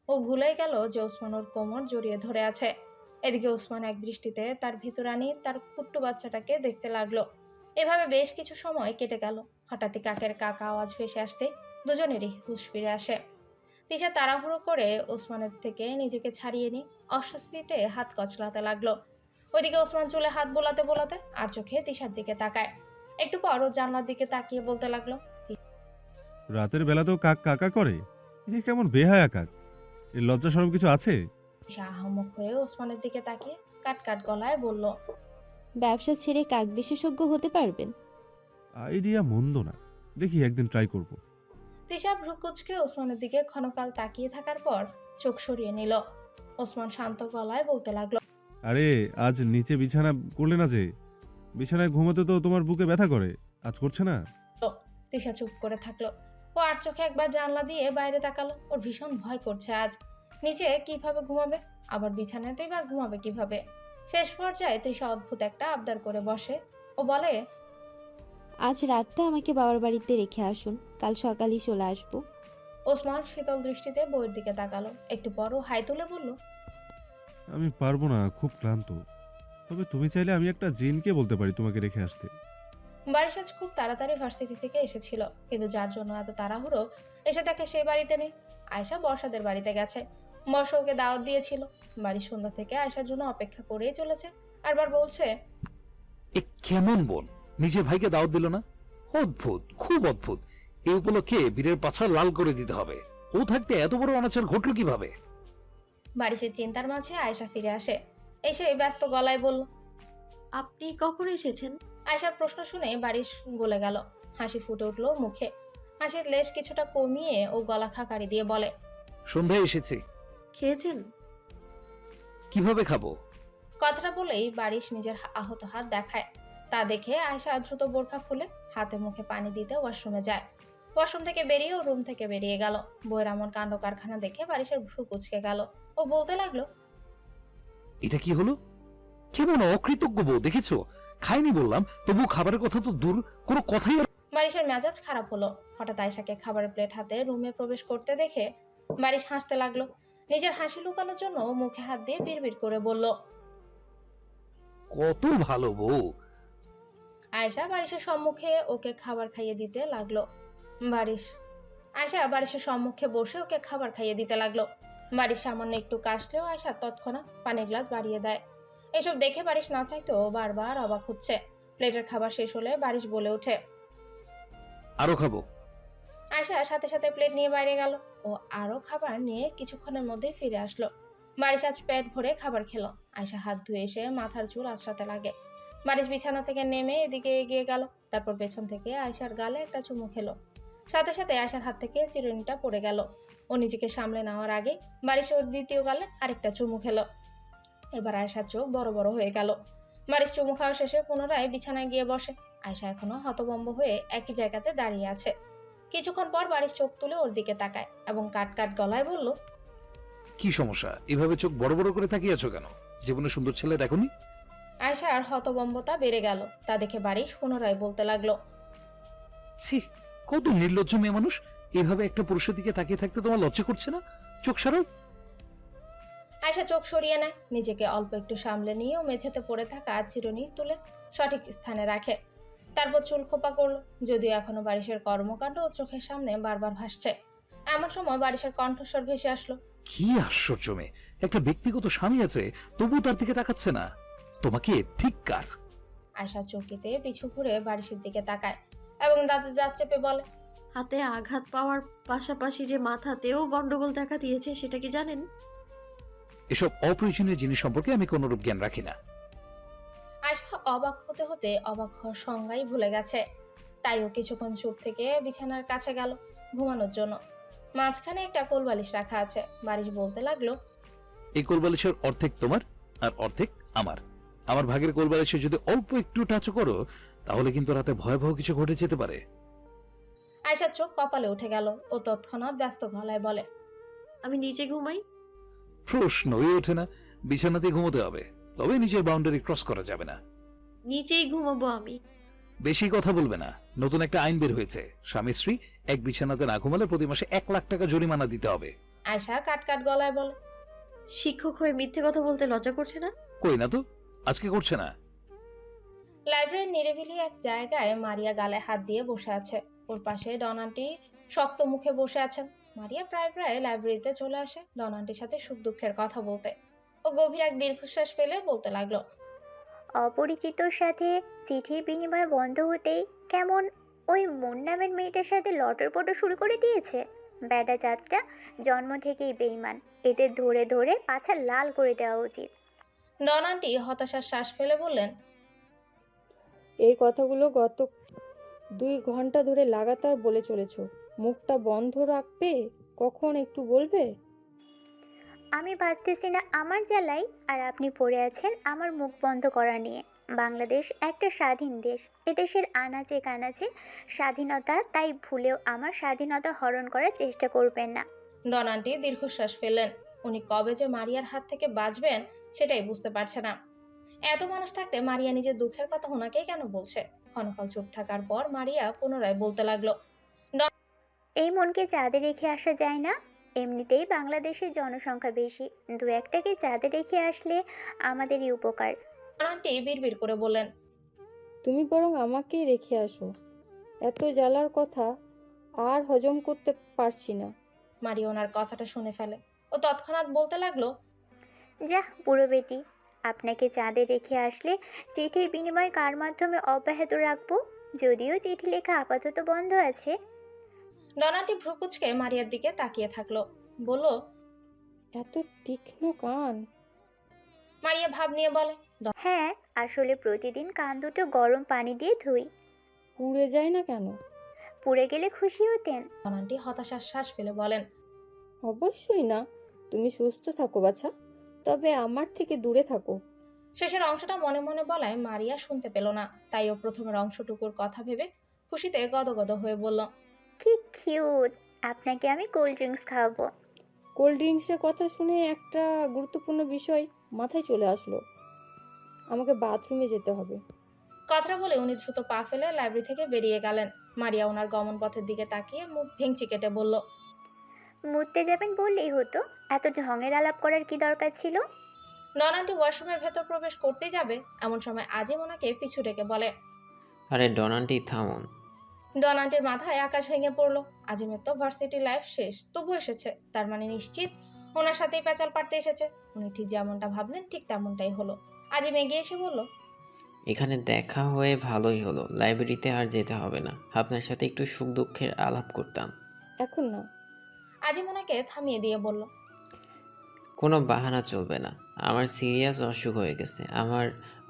ও ভুলেই গেল যে ওসমান ওর কোমর জড়িয়ে ধরে আছে। এদিকে ওসমান এক দৃষ্টিতে তার ভিতরানি তার কুট্টু বাচ্চাটাকে দেখতে লাগলো। এভাবে বেশ কিছু সময় কেটে গেল। হঠাৎই কাকের কাকা আওয়াজ ভেসে আসতে দুজনেরই হুঁশ ফিরে আসে। তিশা তাড়াহুড়ো করে ওসমানের থেকে নিজেকে ছাড়িয়ে নিয়ে অস্বস্তিতে হাত কচলাতে লাগলো। ওইদিকে ওসমান চুলে হাত বোলাতে বোলাতে আর চোখে তিশার দিকে তাকায়। একটু পর ও জানলার দিকে তাকিয়ে বলতে লাগলো, রাতের বেলাতেও কাক কাকা করে? এ কেমন বেহায়া কাক! এর লজ্জা শরম কিছু আছে? তিশা আহাম্মক হয়ে ওসমানের দিকে তাকিয়ে কাট কাট গলায় বলল, ব্যবসা ছেড়ে কাক বিশেষজ্ঞ হতে পারবেন? আইডিয়া মন্দ না, দেখি একদিন ট্রাই করব। তিশা ভ্রুকুচকে ওসমানের দিকে ক্ষণকাল তাকিয়ে থাকার পর চোখ সরিয়ে নিল। ওসমান শান্ত গলায় বলতে লাগলো, আরে আজ নিচে বিছানা করলে না যে? বিছানায় ঘুমোতে তো তোমার বুকে ব্যথা করে, আজ করছে না? তিশা চুপ করে থাকলো। ও আর চোখে একবার জানলা দিয়ে বাইরে তাকালো। ওর ভীষণ ভয় করছে আজ নিচে কিভাবে ঘুমাবে, আবার বিছানাতেই বা ঘুমাবে কিভাবে। শেষ পর্যায়ে তৃষা অদ্ভুত একটা আবদার করে বসে। ও বলে, আজ রাতটা আমাকে বাবার বাড়িতে রেখে আসুন, কাল সকালেই চলে আসবো। ওসমান শীতল দৃষ্টিতে বইয়ের দিকে তাকালো। একটু পর ও হাই তুলে বলল, আমি পারবো না, খুব ক্লান্ত। তবে তুমি চাইলে আমি একটা জিনকে বলতে পারি তোমাকে রেখে আসতে। বারিশ আজ খুব তাড়াতাড়ি ভার্সিটি থেকে এসেছিল, কিন্তু যার জন্য এত তাড়াহুড়ো এসে তাকে সেই বাড়িতে নেই। আয়শা বর্ষাদের বাড়িতে গেছে। বর্ষা ওকে দাওয়াত দিয়েছিল। বাড়ির সন্ধ্যা থেকে আয়শার জন্য অপেক্ষা করেই চলেছে। আরবার বলছে, এ কেমন বোন, নিজের ভাইকে দাওয়াত দিল না? অদ্ভুত, খুব অদ্ভুত। এই উপলক্ষে বীরের পাছা লাল করে দিতে হবে। ও থাকতে এত বড় অনাচার ঘটল কিভাবে? বারিশের চিন্তার মাঝে আয়শা ফিরে আসে। এসে ব্যস্ত গলায় বলল, আপনি কখন এসেছেন? আয়শার প্রশ্ন শুনে বারিশ গলে গেল। হাসি ফুটে উঠল মুখে। হাসির লেশ কিছুটা কমিয়ে ও গলা খাকারি দিয়ে বলে, সন্ধ্যায় এসেছি। খেয়েছেন? কিভাবে খাবো? কথাটা বলেই বারিশ নিজের আহত হাত দেখায়। তা দেখে আয়শা দ্রুত বোরখা খুলে হাতে মুখে পানি দিতে ওয়াশরুমে যায়। ওয়াশরুম থেকে বেরিয়ে ও রুম থেকে বেরিয়ে গেল। বইয়ের এমন কাণ্ড কারখানা দেখে বারিশের ভ্রু কুচকে গেল। ও বলতে লাগলো, এটা কি হলো? কেমন অকৃতজ্ঞ বউ দেখেছো? খাইনি বললাম, তবু খাবারের কথা তো দূর, কোনো কথাই আর। বারিশের মেজাজ খারাপ হলো। হঠাৎ আয়শাকে খাবারের প্লেট হাতে রুমে প্রবেশ করতে দেখে বারিশ হাসতে লাগলো। নিজের হাসি লুকানোর জন্য মুখে হাত দিয়ে বিড়বিড় করে বলল, কত ভালো বউ। আয়শা বারিশের সম্মুখে ওকে খাবার খাইয়ে দিতে লাগলো। বারিশ আয়শা বারিশের সম্মুখে বসে ওকে খাবার খাইয়ে দিতে লাগলো। বারিশ সামান্য একটু কাশলেও আয়শা তৎক্ষণাৎ পানির গ্লাস বাড়িয়ে দেয়। এসব দেখে বারিশ না চাইতেও বারবার অবাক হচ্ছে। প্লেটের খাবার শেষ হলে বারিশ বলে ওঠে, আরো খাবো। আয়শা সাথে সাথে প্লেট নিয়ে বাইরে গেল। ও আরো খাবার নিয়ে কিছুক্ষণের মধ্যেই ফিরে আসলো। বারিশ আজ পেট ভরে খাবার খেলো। আয়শা হাত ধুয়ে এসে মাথার চুল আঁচড়াতে লাগে। বারিশ বিছানা থেকে নেমে এদিকে এগিয়ে গেল। তারপর পেছন থেকে আয়শার গালে একটা চুমু খেলো। সাথে সাথে আয়শার হাত থেকে চিরুনিটা পড়ে গেল। ও নিজেকে সামলে নেওয়ার আগে বারিশ ওর দ্বিতীয় গালে আরেকটা চুমু খেলো। এবার আয়শার চোখ বড় বড় হয়ে গেল। বারিশ চুমু খাওয়া শেষে পুনরায় বিছানায় গিয়ে বসে। আয়শা এখনো হতভম্ব হয়ে একই জায়গাতে দাঁড়িয়ে আছে। কিছুক্ষণ পর বারিশ চোখ তুলে ওর দিকে তাকায় এবং কাট কাট গলায় বলল, কি সমস্যা? এভাবে চোখ বড় বড় করে তাকিয়ে আছো কেন? জীবনে সুন্দর ছেলে দেখোনি? আয়শার হতভম্বতা বেড়ে গেল। তা দেখে বারিশ পুনরায় বলতে লাগলো, ছি, কত নির্লজ্জ মেয়ে মানুষ। এভাবে একটা পুরুষের দিকে তাকিয়ে থাকতে তোমার লজ্জা করছে না? চোখ সরাও। আয়শা চোখ সরিয়ে নেয়। নিজেকে অল্প একটু সামলে নিয়েও মেঝেতে পড়ে থাকা চিরুনি তুলে সঠিক স্থানে রাখে। তারপর চুল খোপা করলো। যদিও এখনো বারিশের কর্মকাণ্ড ও চোখের সামনে বারবার ভাসছে। এমন সময় বারিশের কণ্ঠস্বর ভেসে আসলো, কি আশ্চর্য মেয়ে, একটা ব্যক্তিগত স্বামী আছে তবু তার দিকে তাকাচ্ছে না। তোমাকে ধিক্কার। আয়শা চকিতে পিছু ঘুরে বারিশের দিকে তাকায় এবং দাঁতে দাঁত চেপে বলে, হাতে আঘাত পাওয়ার পাশাপাশি যে মাথাতেও গন্ডগোল দেখা দিয়েছে সেটা কি জানেন? এসব অপ্রয়োজনীয় জিনিস সম্পর্কে আমি কোনরূপ জ্ঞান রাখি না। আয়শা অবাক হতে হতে অবাক হওয়ার সংজ্ঞাই ভুলে গেছে। তাই ও কিছুক্ষণ চুপ থেকে বিছানার কাছে গেল ঘুমানোর জন্য। মাঝখানে একটা কোলবালিশ রাখা আছে। বারিশ বলতে লাগলো, এই কোলবালিশের অর্ধেক তোমার আর অর্ধেক আমার। আমার ভাগের কোলবালিশে যদি অল্প একটু টাচ করো তাহলে কিন্তু রাতে ভয়াবহ কিছু ঘটে যেতে পারে। আয়শার চোখ কপালে উঠে গেল। ও তৎক্ষণাৎ ব্যস্ত গলায় বলে, আমি নিচে ঘুমাই। প্রশ্নই ওঠে না, বিছানাতে ঘুমোতে হবে, তবে নিজের বাউন্ডারি ক্রস করা যাবে না। নিচেই ঘুমাবো আমি। বেশি কথা বলবে না। নতুন একটা আইন বের হয়েছে, স্বামী স্ত্রী এক বিছানাতে না ঘুমালে প্রতি মাসে 1 লাখ টাকা জরিমানা দিতে হবে। আয়শা কাট কাট গলায় বলে। শিক্ষক হয়ে মিথ্যে কথা বলতে লজ্জা করছে না? কই না তো, আজকে করছে না। লাইব্রেরির নিরিবিলি এক জায়গায় মারিয়া গালে হাত দিয়ে বসে আছে। ওর পাশে ডন আন্টি শক্ত মুখে বসে আছেন। মারিয়া প্রায় প্রায় লাইব্রেরিতে চলে আসে ডন আন্টির সাথে সুখ দুঃখের কথা বলতে। ও গভীর এক দীর্ঘশ্বাস ফেলে বলতে লাগলো। অপরিচিতর সাথে চিঠির বিনিময় বন্ধ হতেই কেমন ওই মন নামের মেয়েটার সাথে লটরপটর শুরু করে দিয়েছে। ব্যাটা জাতটা জন্ম থেকেই বেইমান, এদের ধরে ধরে পাছা লাল করে দেওয়া উচিত। ডন আন্টি হতাশার শ্বাস ফেলে বললেন। এই কথাগুলো গত 2 ঘন্টা ধরে লাগাতার বলে চলেছ। মুখটা বন্ধ রাখবে? কখন একটু বলবে? আমি বাঁচতেছি না আমার জ্বালাই, আর আপনি পড়ে আছেন আমার মুখ বন্ধ করা নিয়ে। বাংলাদেশ একটা স্বাধীন দেশ, এদেশের আনাচে কানাচে স্বাধীনতা, তাই ভুলেও আমার স্বাধীনতা হরণ করার চেষ্টা করবেন না। ডন আন্টি দীর্ঘশ্বাস ফেললেন। উনি কবে যে মারিয়ার হাত থেকে বাঁচবেন সেটাই বুঝতে পারছে না। এত মানুষ থাকতে মারিয়া নিজের দুঃখের কথা ওনাকেই কেন বলছে? ক্ষণকাল চুপ থাকার পর মারিয়া পুনরায় বলতে লাগলো। এই মনকে চাঁদে রেখে আসা যায় না? এমনিতেই বাংলাদেশের জনসংখ্যা বেশি, দু একটাকে চাঁদে রেখে আসলে আমাদেরই উপকার। ডন আন্টি বিড়বিড় করে বললেন। তুমি বরং আমাকেই রেখে আসো। এত জ্বালার কথা আর হজম করতে পারছি না। মারিয়া ওনার কথাটা শুনে ফেলে। ও তৎক্ষণাৎ বলতে লাগলো। যা বুড়ো বেটি, আপনাকে চাঁদে রেখে আসলে চিঠির বিনিময় কার মাধ্যমে অব্যাহত রাখবো? যদিও চিঠি লেখা আপাতত বন্ধ আছে। ডন আন্টি ভ্রুকুচকে মারিয়ার দিকে তাকিয়ে থাকলো। বলল। এত তীক্ষ্ণ কান। মারিয়া ভাব নিয়ে বলে। হ্যাঁ, আসলে প্রতিদিন কান দুটো গরম পানি দিয়ে ধুই। পুড়ে যায় না কেন? পুড়ে গেলে খুশি হতেন? ডন আন্টি হতাশার শ্বাস ফেলে বলেন। অবশ্যই না। তুমি সুস্থ থাকো বাছা, তবে আমার থেকে দূরে থাকো। শেষের অংশটা মনে মনে বলায় মারিয়া শুনতে পেল না। তাই ও প্রথমের অংশটুকুর কথা ভেবে খুশিতে গদগদ হয়ে বলল। কি কিউট, আপনাকে আমি কোল্ড ড্রিঙ্কস খাওয়াবো। কোল্ড ড্রিঙ্কসের কথা শুনে একটা গুরুত্বপূর্ণ বিষয় মাথায় চলে আসলো। আমাকে বাথরুমে যেতে হবে। কথাটা বলে উনি দ্রুত পা ফেলে লাইব্রেরি থেকে বেরিয়ে গেলেন। মারিয়া ওনার গমন পথের দিকে তাকিয়ে মুখ ভেঙচি কেটে বলল। মুততে যাবেন বললেই হতো, এত ঢঙের আলাপ করার কি দরকার ছিল? ডন আন্টি ওয়াশরুমের ভেতর প্রবেশ করতেই যাবে এমন সময় আজিম ওনাকে পিছু ডেকে বলে। আরে ডন আন্টি থামুন। ডন আন্টির মাথায় আকাশ ভেঙে পড়লো। আজিমের তো ভার্সিটি লাইফ শেষ, তবু এসেছে, তার মানে নিশ্চিত ওনার সাথেই পেঁচাল পাড়তে এসেছে। উনি ঠিক যেমনটা ভাবলেন ঠিক তেমনটাই হলো। আজিম এগিয়ে এসে বলল। এখানে দেখা হয়ে ভালোই হলো, লাইব্রেরিতে আর যেতে হবে না, আপনার সাথে একটু সুখ দুঃখের আলাপ করতাম। এখন না। আজিম ওনাকে থামিয়ে দিয়ে বলল। কোনো বাহানা চলবে না, আমার সিরিয়াস অসুখ হয়ে গেছে। আমার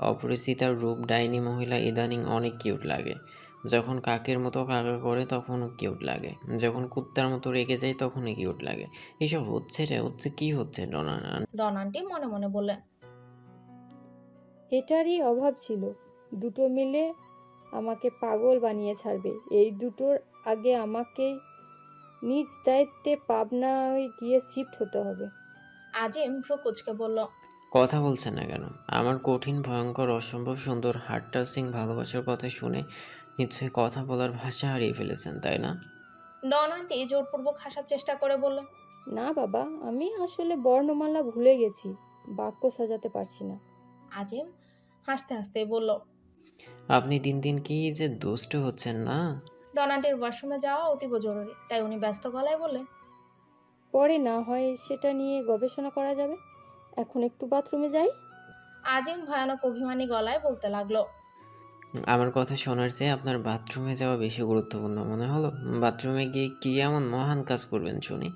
অপরিচিতার রূপ ডাইনি মহিলা ইদানিং অনেক কিউট লাগে। যখন কাকের মতো কাকা করে তখনও কিউট লাগে, যখন কুত্তার মতো রেগে যায় তখনই কিউট লাগে। এসব হচ্ছে রে, হচ্ছে কি হচ্ছে ডন আন্টি মনে মনে বললেন। এটারই অভাব ছিল। দুটো মিলে আমাকে পাগল বানিয়ে ছাড়বে। এই দুটোর আগে আমাকে নিজ দায়িত্বে পাবনায় গিয়ে শিফট হতে হবে। আজিম ভ্রুকুচকে বলল। কথা বলছেন না কেন? আমার কঠিন ভয়ঙ্কর অসম্ভব সুন্দর হার্ট টাচিং ভালোবাসার কথা শুনে নিশ্চয়ই কথা বলার ভাষা হারিয়ে ফেলেছেন, তাই না? ডন আন্টি জোরপূর্বক হাসার চেষ্টা করে বললেন। না বাবা, আমি আসলে বর্ণমালা ভুলে গেছি, বাক্য সাজাতে পারছি না। আজিম হাসতে হাসতে বলল। আপনি দিন দিন কি যে দুষ্ট হচ্ছেন না। ডন আন্টির ওয়াশরুমে যাওয়া অতীব জরুরি, তাই উনি ব্যস্ত গলায় বললেন। পরে না হয় সেটা নিয়ে গবেষণা করা যাবে। এখন একটু বাথরুমে যাই। আজিম ভয়ানক অভিমানী গলায় বলতে লাগলো। আমার কথা শোনার চেয়ে আপনার বাথরুমে যাওয়া বেশি গুরুত্বপূর্ণ মনে হলো। বাথরুমে গিয়ে কি এমন মহান কাজ করবেন শুনি?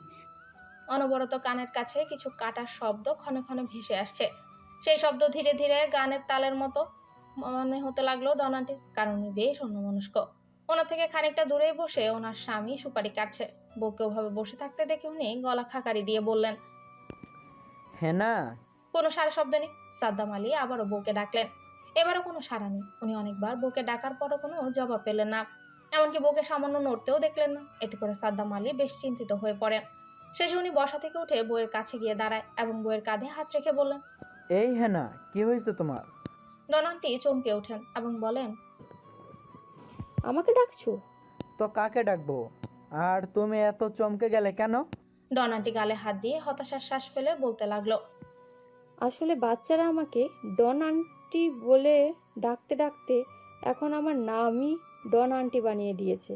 অনবরত কানের কাছে কিছু কাটার শব্দ ক্ষণে ক্ষণে ভেসে আসছে। সেই শব্দ ধীরে ধীরে গানের তালের মতো মনে হতে লাগলো ডন আন্টির, কারণ উনি বেশ অন্যমনস্ক। ওনার থেকে খানিকটা দূরে বসে ওনার স্বামী সুপারি কাটছে। বউকে ওভাবে বসে থাকতে দেখে উনি গলা খাকারি দিয়ে বললেন। হ্যাঁ না। কোনো সারা শব্দ নেই। সাদ্দাম আলী আবারও বউকে ডাকলেন। এবারও কোনো সাড়া নেই। উনি অনেকবার বউকে ডাকার পরও কোনো জবাব পেলেন না। এমনকি বউকে সামান্য নড়তেও দেখলেন না। এতে করে সাদ্দাম আলী বেশ চিন্তিত হয়ে পড়েন। শেষে উনি বসা থেকে উঠে বউয়ের কাছে গিয়ে দাঁড়ায় এবং বউয়ের কাঁধে হাত রেখে বললেন। এই হ্যাঁ না, কি হয়েছে তোমার? ডন আন্টি চমকে ওঠেন এবং বলেন। আমাকে ডাকছো? তো কাকে ডাকবো? আর তুমি এত চমকে গেলে কেন? ডন আন্টি গালে হাত দিয়ে হতাশার শ্বাস ফেলে বলতে লাগলো, আসলে বাচ্চারা আমাকে ডন আন্টি বলে ডাকতে ডাকতে এখন আমার নামই ডন আন্টি বানিয়ে দিয়েছে।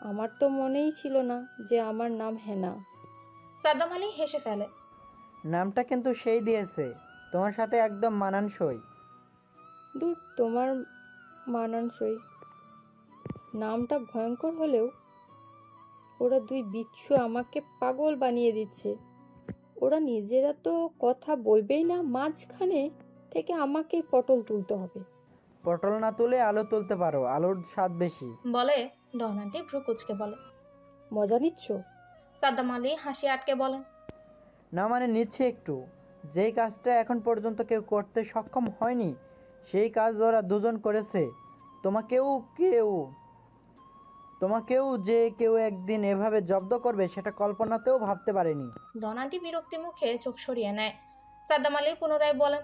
আমার তো মনেই ছিল না যে আমার নাম হেনা। সাদ্দাম আলী হেসে ফেলে। নামটা কিন্তু সেই দিয়েছে, তোমার সাথে একদম মানানসই। দূর, তোমার মানানসই নামটা ভয়ঙ্কর হলেও ওরা দুই বিচ্ছু আমাকে পাগল বানিয়ে দিচ্ছে। ওরা নিজেরা তো কথা বলবেই না, মাঝখানে থেকে আমাকেই পটল তুলতে হবে। পটল না তুলে আলু তুলতে পারো, আলুর স্বাদ বেশি। বলে ডন আন্টি ভ্রু কুচকে বলে। মজা নিচ্ছ? সাদ্দাম আলী হাসি আটকে বলেন, না মানে নিচ্ছে একটু। যেই কাজটা এখন পর্যন্ত কেউ করতে সক্ষম হয়নি সেই কাজ ওরা দুজন করেছে। তোমাকেও যে কেউ একদিন এভাবে জব্দ করবে সেটা কল্পনাতেও ভাবতে পারেনি। ডন আন্টি বিরক্তি মুখে চোখ সরিয়ে নেয়। সাদ্দাম আলী পুনরায় বলেন,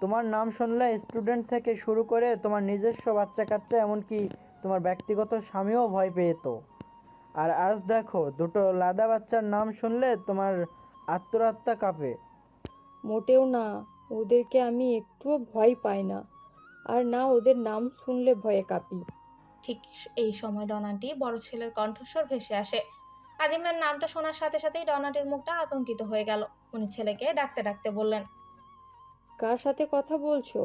তোমার নাম শুনলে স্টুডেন্ট থেকে শুরু করে তোমার নিজস্ব বাচ্চা কাচ্চা এমনকি তোমার ব্যক্তিগত স্বামীও ভয় পেত। আর আজ দেখো, দুটো লাদা বাচ্চার নাম শুনলে তোমার আত্মরাত্মা কাঁপে। মোটেও না, ওদেরকে আমি একটুও ভয় পাই না, আর না ওদের নাম শুনলে ভয়ে কাঁপি। ঠিক এই সময় ডন আন্টি বড় ছেলের কণ্ঠস্বর ভেসে আসে। আজিমের নামটা শোনার সাথে সাথেই ডন আন্টির মুখটা আতঙ্কিত হয়ে গেল। উনি ছেলেকে ডাকতে ডাকতে বললেন, কার সাথে কথা বলছো?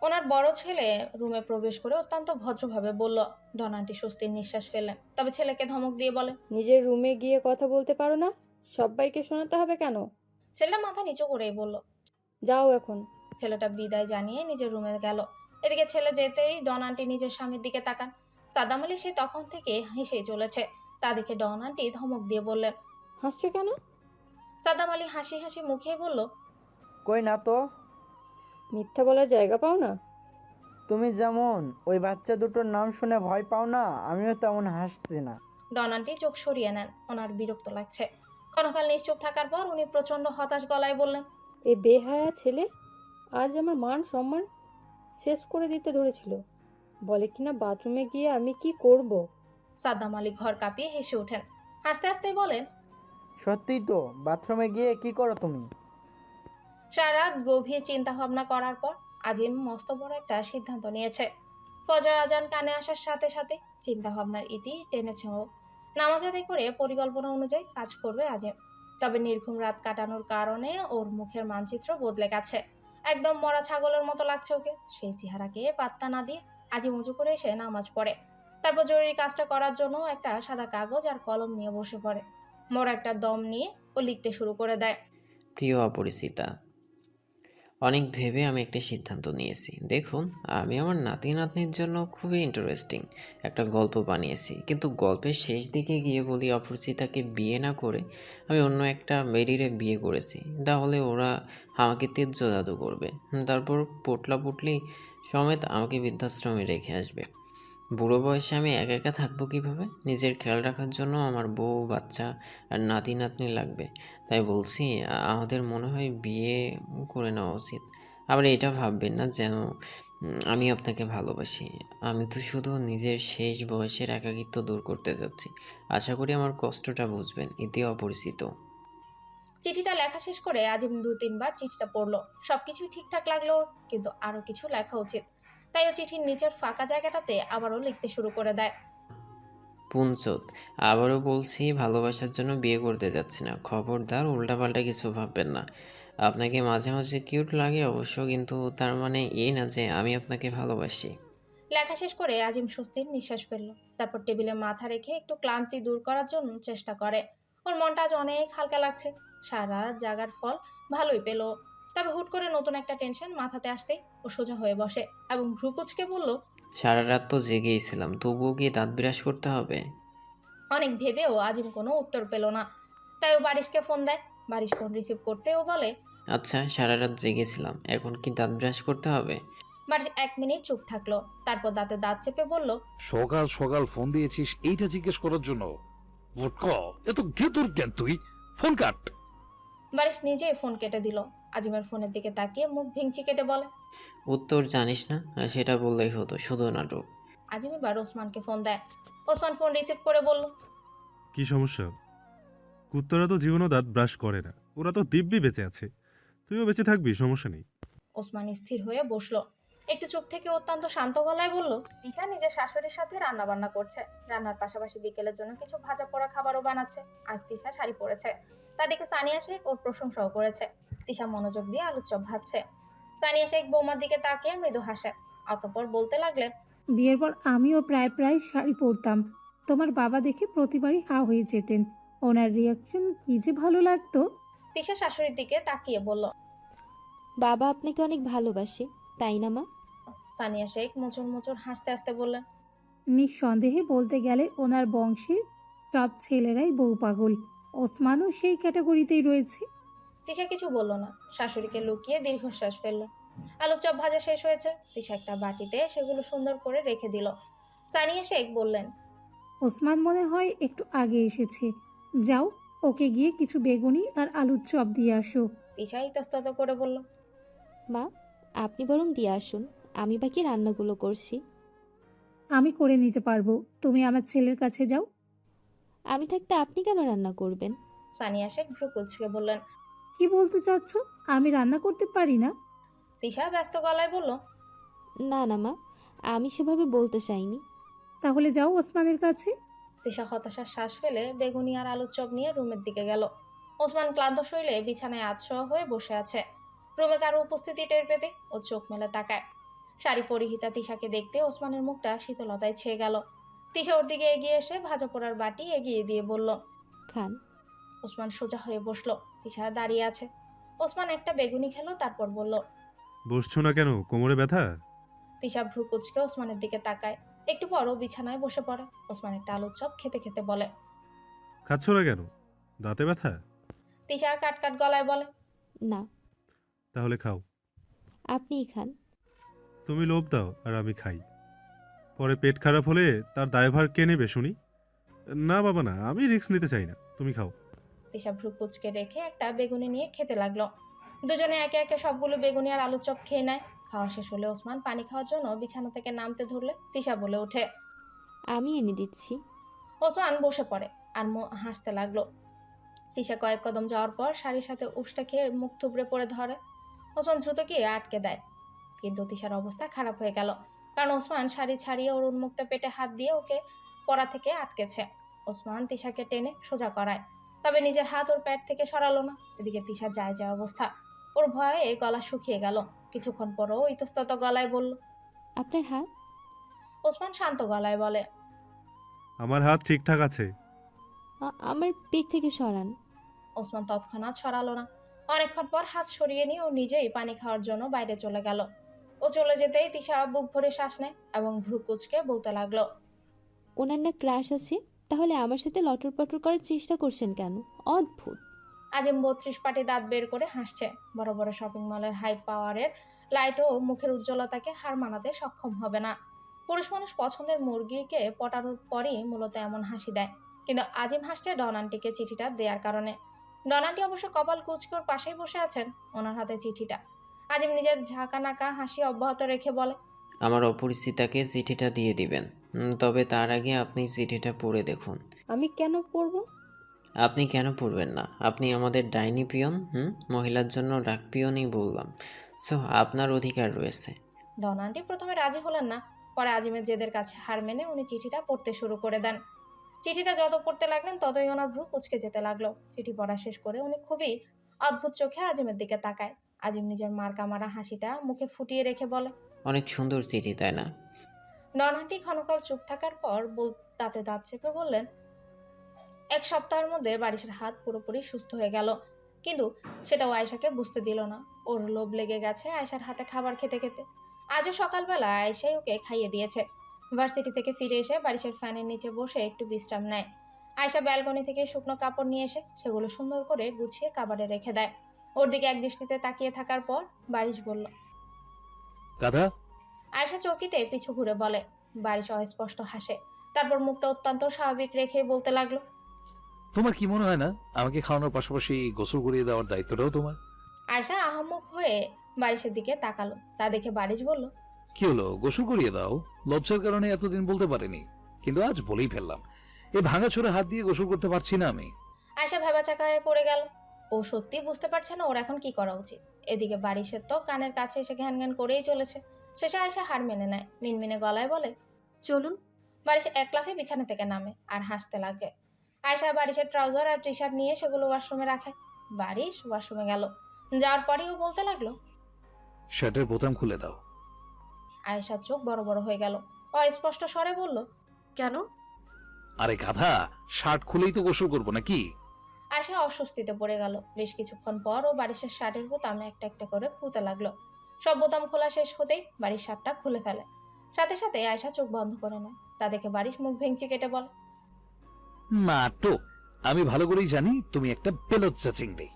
ওনার বড় ছেলে রুমে প্রবেশ করে অত্যন্ত ভদ্রভাবে বলল। ডন আন্টি স্বস্তির নিঃশ্বাস ফেললেন, তবে ছেলেকে ধমক দিয়ে বলেন, নিজের রুমে গিয়ে কথা বলতে পারো না? সবাইকে শোনাতে হবে কেন? ছেলেটা মাথা নিচু করেই বলল। যাও এখন। ছেলেটা বিদায় জানিয়ে নিজের রুমে গেল। এদিকে ছেলে যেতেই ডন আন্টি নিজের স্বামীর দিকে তাকান। সাদ্দাম আলী সে তখন থেকে হেসেই চলেছে। তা দেখে ডন আন্টি ধমক দিয়ে বললেন, হাসছো কেন? সাদ্দাম আলী হাসি হাসি মুখেই বলল, কই না তো। মিথ্যা বলার জায়গা পাও না? তুমি যেমন ওই বাচ্চা দুটোর নাম শুনে ভয় পাও না, আমিও তেমন হাসছি না। ডন আন্টি চোখ সরিয়ে নেন। ওনার বিরক্ত লাগছে। ক্ষণকাল নিশ্চুপ থাকার পর উনি প্রচন্ড হতাশ গলায় বললেন, এই বেহায়া ছেলে আজ আমার মান সম্মান শেষ করে দিতে ধরেছিল। বলে কিনা বাথরুমে গিয়ে আমি কি করব। সাদ্দাম আলী ঘর কাঁপিয়ে হেসে ওঠেন। হাসতে হাসতেই বলেন, সত্যিই তো, বাথরুমে গিয়ে কি করো তুমি? সারা রাত গভীর চিন্তা ভাবনা করার পর আজিম মস্ত বড় একটা সিদ্ধান্ত নিয়েছে। ফজর আজান কানে আসার সাথে সাথে চিন্তা ভাবনার ইতি টেনেছে ও। নামাজ আদায় করে পরিকল্পনা অনুযায়ী কাজ করবে আজিম। তবে নির্ঘুম রাত কাটানোর কারণে ওর মুখের মানচিত্র বদলে গেছে। একদম মরা ছাগলের মতো লাগছে ওকে। সেই চেহারাকে পাত্তা না দিয়ে আজিম উঁচু করে এসে নামাজ পড়ে। তারপর জরুরি কাজটা করার জন্য একটা সাদা কাগজ আর কলম নিয়ে বসে পড়ে। মোর একটা দম নিয়ে ও লিখতে শুরু করে দেয়। প্রিয় অপরিচিতা, অনেক ভেবে আমি একটা সিদ্ধান্ত নিয়েছি। দেখুন, আমি আমার নাতি নাতনির জন্য খুবই ইন্টারেস্টিং একটা গল্প বানিয়েছি, কিন্তু গল্পের শেষ দিকে গিয়ে বলি অপরিচিতাকে বিয়ে না করে আমি অন্য একটা মেয়েরে বিয়ে করেছি। তাহলে ওরা আমাকে তেজ্য জাদু করবে, তারপর পোটলা পুটলি সমেত আমাকে বৃদ্ধাশ্রমে রেখে আসবে। বুড়ো বয়সে আমি একা একা থাকবো কীভাবে? নিজের খেয়াল রাখার জন্য আমার বউ বাচ্চা আর নাতি নাতনি লাগবে। তাই বলছি, আমাদের মনে হয় বিয়ে করে নেওয়া উচিত। আবার এটা ভাববেন না যেন আমি আপনাকে ভালোবাসি। আমি তো শুধু নিজের শেষ বয়সের একাকিত্ব দূর করতে যাচ্ছি। আশা করি আমার কষ্টটা বুঝবেন। এতে অপরিচিত। চিঠিটা লেখা শেষ করে আজিম 2-3 বার চিঠিটা পড়লো। সবকিছু ঠিকঠাক লাগলো ওর, কিন্তু আরো কিছু লেখা উচিত। তাই ও চিঠির নিচের ফাঁকা জায়গাটাতে আবারও লিখতে শুরু করে দেয়। পুঞ্চত, আবারও বলছি, ভালোবাসার জন্য বিয়ে করতে যাচ্ছি না। খবরদার উল্টাপাল্টা কিছু ভাববেন না। আপনাকে মাঝে মাঝে কিউট লাগে অবশ্য, কিন্তু তার মানে এই না যে আমি আপনাকে ভালোবাসি। লেখা শেষ করে আজিম স্বস্তির নিঃশ্বাস ফেললো। তারপর টেবিলে মাথা রেখে একটু ক্লান্তি দূর করার জন্য চেষ্টা করে। ওর মনটা আজ অনেক হালকা লাগছে। সারা জাগার ফল ভালোই পেল। তবে হুট করে নতুন একটা টেনশন মাথাতে আসতেই ও সোজা হয়ে বসে এবং ভ্রু কুঁচকে বলল, সারা রাত তো জেগেই ছিলাম, তবুও কি দাঁত বিরাস করতে হবে? অনেক ভেবেও আজিম কোনো উত্তর পেল না। তাই ও বারিশকে ফোন দেয়। বারিশ ফোন রিসিভ করতে ও বলে, আচ্ছা, সারা রাত জেগেছিলাম, এখন কি দাঁত ব্রাশ করতে হবে? বারিশ 1 মিনিট চুপ থাকলো। তারপর দাঁতে দাঁত চেপে বলল, সকাল সকাল ফোন দিয়েছিস এইটা জিজ্ঞেস করার জন্য? ভোটকা, এত গেতুর কেন তুই? Phone cut. বারিশ নিজেই ফোন কেটে দিল। আজিমের ফোনের দিকে তাকিয়ে মুখ ভেঙচি কেটে বলে, উত্তর জানিস না? সেটা বললেই হতো, শুধু নাটক। আজিম এবার ওসমানকে ফোন দেয়। ওসমান ফোন রিসিভ করে বলল, কি সমস্যা? কুত্তারা তো জীবনও দাঁত ব্রাশ করে না, ওরা তো দিব্যি বেঁচে আছে। তুইও বেঁচে থাকবি, সমস্যা নেই। ওসমান স্থির হয়ে বসলো। একটু চুপ থেকে অত্যন্ত শান্ত গলায় বলল, তিশা নিজের শাশুড়ির সাথে রান্না বান্না করছে। রান্নার পাশাপাশি বিকেলের জন্য কিছু ভাজা পোড়া খাবারও বানাচ্ছে। আজ তিশা শাড়ি পরেছে, তা দেখে সানিয়া শেখ ওর প্রশংসাও করেছে। তিশা মনোযোগ দিয়ে আলুর চপ ভাজছে। সানিয়া শেখ বৌমার দিকে তাকিয়ে মৃদু হাসে, অতঃপর বলতে লাগলেন, বিয়ের পর আমিও প্রায় প্রায় শাড়ি পরতাম। তোমার বাবা দেখে প্রতিবারই হা হয়ে যেতেন। ওনার রিয়াকশন কি যে ভালো লাগতো। তিশা শাশুড়ির দিকে তাকিয়ে বলল, বাবা আপনাকে অনেক ভালোবাসে, তাই না মা? সানিয়া শেখ মোচন মোচন হাসতে হাসতে বললেন, নিঃসন্দেহে বলতে গেলে ওনার বংশের সব ছেলেরাই বউ পাগল। ওসমানও সেই ক্যাটাগরিতেই রয়েছে। তিশা কিছু বলল না, শাশুড়িকে লুকিয়ে দীর্ঘশ্বাস ফেলল। আলুর চপ ভাজা শেষ হয়েছে। তিশা একটা বাটিতে সেগুলো সুন্দর করে রেখে দিল। সানিয়া শেখ বললেন, ওসমান মনে হয় একটু আগে এসেছে। যাও, ওকে গিয়ে কিছু বেগুনি আর আলুর চপ দিয়ে আসো। তিশা ইতস্তত করে বলল, মা, আপনি বরং দিয়ে আসুন, আমি বাকি রান্নাগুলো করছি। আমি করে নিতে পারবো, তুমি আমার ছেলের কাছে যাও। আমি থাকতে আপনি কেন রান্না করবেন? সানিয়া শেখ ভ্রু কুঁচকে বললেন। কি বলতে চাচ্ছ? আমি রান্না করতে পারি না? তিশা ব্যস্ত গলায় বলল, না না মা, আমি সেভাবে বলতে চাইনি। তাহলে যাও ওসমানের কাছে। তিশা হতাশার শ্বাস ফেলে বেগুনি আর আলুর চপ নিয়ে রুমের দিকে গেল। ওসমান ক্লান্ত শরীরে বিছানায় আধশোয়া হয়ে বসে আছে। রুমে কারো উপস্থিতি টের পেতে ও চোখ মেলে তাকায়। শাড়ি পরিহিতা তিশাকে দেখতে ওসমানের মুখটা শীতলতায় ছেয়ে গেল। তিশা ওর দিকে এগিয়ে এসে ভাজা পোড়ার বাটি এগিয়ে দিয়ে বলল, খান। ওসমান সোজা হয়ে বসলো। তিশা দাঁড়িয়ে আছে। ওসমান একটা বেগুনি খেলো, তারপর বলল, বসছো না কেন, কোমরে ব্যথা? তিশা ভ্রু কুঁচকে ওসমানের দিকে তাকায়। একটু পরও বিছানায় বসে পড়ে। ওসমান একটা আলুর চপ খেতে খেতে বলে, খাচ্ছ না কেন, দাঁতে ব্যথা? তিশা কাট গলায় বলে, না, তাহলে খাও। আপনিই খান। তুমি লোভ দাও আর আমি খাই, পরে পেট খারাপ হলে তার দায়ভার কে নেবে শুনি? না বাবা না, আমি রিস্ক নিতে চাই না, তুমি খাও। তিশা ভ্রু কুঁচকে রেখে একটা বেগুনি নিয়ে খেতে লাগলো। দুজনে একে একে সবগুলো বেগুনি আর আলুর চপ খেয়ে নেয়। খাওয়া শেষ হলে ওসমান পানি খাওয়ার জন্য বিছানা থেকে নামতে ধরলে তিশা বলে ওঠে, আমি এনে দিচ্ছি। ওসমান বসে পড়ে আর হাসতে লাগলো। তিশা কয়েক কদম যাওয়ার পর শাড়ির সাথে উষ্টা খেয়ে মুখ থুবড়ে পড়ে ধরে। ওসমান দ্রুত গিয়ে আটকে দেয়, কিন্তু তিশার অবস্থা খারাপ হয়ে গেল, কারণ ওসমান শাড়ি ছাড়িয়ে ওর উন্মুক্ত পেটে হাত দিয়ে ওকে পড়া থেকে আটকেছে। ওসমান তিশাকে টেনে সোজা করায়, তবে নিজের হাত ওর পেট থেকে সরালো না। এদিকে তিশার যায় যায় অবস্থা, ওর ভয়ে গলা শুকিয়ে গেল। কিছুক্ষণ পরও ইতস্তত গলায় বলল, আপনার হাত? ওসমান শান্ত গলায় বলে, আমার হাত ঠিকঠাক আছে। আমার পেট থেকে সরান। ওসমান তৎক্ষণাৎ সরালো না। অনেকক্ষণ পর হাত সরিয়ে নিয়ে ও নিজেই পানি খাওয়ার জন্য বাইরে চলে গেল। ও চলে যেতেই তিশা বুক ভরে শ্বাস নেয় এবং ভ্রু কুঁচকে বলতে লাগলো, ওনার না ক্রাশ আছে, তাহলে আমার সাথে লটর পটর করার চেষ্টা করছেন কেন? অদ্ভুত। আজিম 32 পাটি দাঁত বের করে হাসছে। বড় বড় শপিং মলের হাই পাওয়ারের লাইটও মুখের উজ্জ্বলতাকে হার মানাতে সক্ষম হবে না। পুরুষ মানুষ পছন্দের মুরগিকে পটানোর পরই মূলত এমন হাসি দেয়, কিন্তু আজিম হাসছে ডন আন্টিকে চিঠিটা দেওয়ার কারণে। ডন আন্টি অবশ্য কপাল কুঁচকে ওর পাশেই বসে আছেন, ওনার হাতে চিঠিটা। আজিম নিজের ঝাঁকা নাকা হাসি অব্যাহত রেখে বলে, আমার অপরিচিতাকে চিঠিটা দিয়ে দিবেন, তবে তার আগে আপনি চিঠিটা পড়ে দেখুন। আমি কেন পড়বো? আপনি কেন পড়বেন না? আপনি আমাদের ডাইনি পিয়ন, মহিলার জন্য ডাক পিয়নই বললাম। সো আপনার অধিকার রয়েছে। ডন আন্টি প্রথমে রাজি হলেন না, পরে আজিমের জেদের কাছে হার মেনে উনি চিঠিটা পড়তে শুরু করে দেন। চিঠিটা যত পড়তে লাগলেন ততই ওনার ভ্রু কুঁচকে যেতে লাগলো। চিঠি পড়া শেষ করে উনি খুবই অদ্ভুত চোখে আজিমের দিকে তাকায়। আজিম নিজের মার্কা মারা হাসিটা মুখে ফুটিয়ে রেখে বলে, অনেক সুন্দর চিঠি, তাই না? ডন আন্টি ক্ষণকাল চুপ থাকার পর দাঁতে দাঁত চেপে বললেন, 1 সপ্তাহের মধ্যে বারিশের হাত পুরোপুরি সুস্থ হয়ে গেল, কিন্তু সেটাও আয়েশাকে বুঝতে দিল না। ওর লোভ লেগে গেছে আয়েশার হাতে খাবার খেতে খেতে। আজও সকালবেলা আয়েশাই ওকে খাইয়ে দিয়েছে। ভার্সিটি থেকে ফিরে এসে বারিশের ফ্যানের নিচে বসে একটু বিশ্রাম নেয়। আয়েশা ব্যালকনি থেকে শুকনো কাপড় নিয়ে এসে সেগুলো সুন্দর করে গুছিয়ে কাবারে রেখে দেয়। ওর দিকে এক দৃষ্টিতে তাকিয়ে থাকার পর বারিশ বলল, গাধা। আয়েশা চৌকিতে পিছু ঘুরে বলে। বারিশ অস্পষ্ট হাসে, তারপর মুখটা অত্যন্ত স্বাভাবিক রেখে বলতে লাগলো, তোমার কি মনে হয় না আমাকে খাওয়ানোর পাশাপাশি গোসল করিয়ে দেওয়ার দায়িত্বটাও তোমার? আয়েশা আহাম্মক হয়ে বারিশের দিকে তাকালো। তা দেখে বারিশ বলল, কি হলো, গোসল করিয়ে দাও। লজ্জার কারণে এতদিন বলতে পারিনি, কিন্তু আজ বলেই ফেললাম। এই ভাঙাচোরা হাত দিয়ে গোসল করতে পারছি না আমি। আয়শা ভেবাচাকা হয়ে পড়ে গেল। ও সত্যি বুঝতে পারছে না ওর এখন কি করা উচিত। এদিকে বারিশের তো কানের কাছে এসে ঘ্যান ঘ্যান করেই চলেছে। শেষে আয়শা হার মেনে নেয়, মিনমিনে গলায় বলে। চলুন। বারিশ এক লাফে বিছানা থেকে নামে আর হাসতে লাগে। আয়শা বারিশের ট্রাউজার আর টি শার্ট নিয়ে সেগুলো ওয়াশরুমে রাখে। বারিশ ওয়াশরুমে গেল, যাওয়ার পরেই ও বলতে লাগলো। শার্টের বোতাম খুলে দাও। আয়েশার চোখ বড় বড় হয়ে গেল। অস্পষ্ট স্বরে বলল। কেন? আরে গাধা, শার্ট খুলেই তো গোসল করবো নাকি? আয়শা অস্বস্তিতে পড়ে গেল। বেশ কিছুক্ষণ পর ও বারিশের শার্টের বোতাম একটা একটা করে খুলতে লাগলো। সব বোতাম খোলা শেষ হতেই বারিশ শার্টটা খুলে ফেলে। সাথে সাথে আয়শা চোখ বন্ধ করে নেয়। তা দেখে বারিশ মুখ ভেঙচি কেটে বলে। নাটক! আমি ভালো করেই জানি তুমি একটা বেলজ্জা চিংড়ি।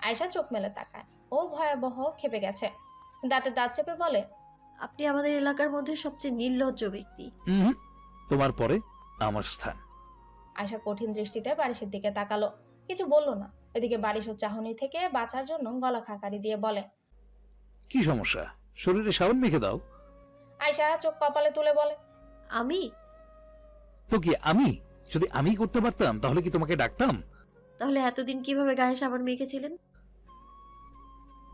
আয়শা চোখ মেলে তাকায়। ও ভয়াবহ খেপে গেছে। দাঁতে দাঁত চেপে বলে। আপনি আমাদের এলাকার মধ্যে সবচেয়ে নির্লজ্জ ব্যক্তি। তোমার পরে আমার স্থান। আয়শা কঠিন দৃষ্টিতে বারিশের দিকে তাকালো, কিছু বলল না। এদিকে বারিশ ও চাহনি থেকে বাঁচার জন্য গলা খাকারি দিয়ে বলে। কি সমস্যা? শরীরে সাবান মেখে দাও। আয়শা চোখ কপালে তুলে বলে। আমি? তো কি আমি? যদি আমি করতে পারতাম তাহলে কি তোমাকে ডাকতাম? তাহলে এতদিন কিভাবে গায়ে সাবান মেখেছিলেন?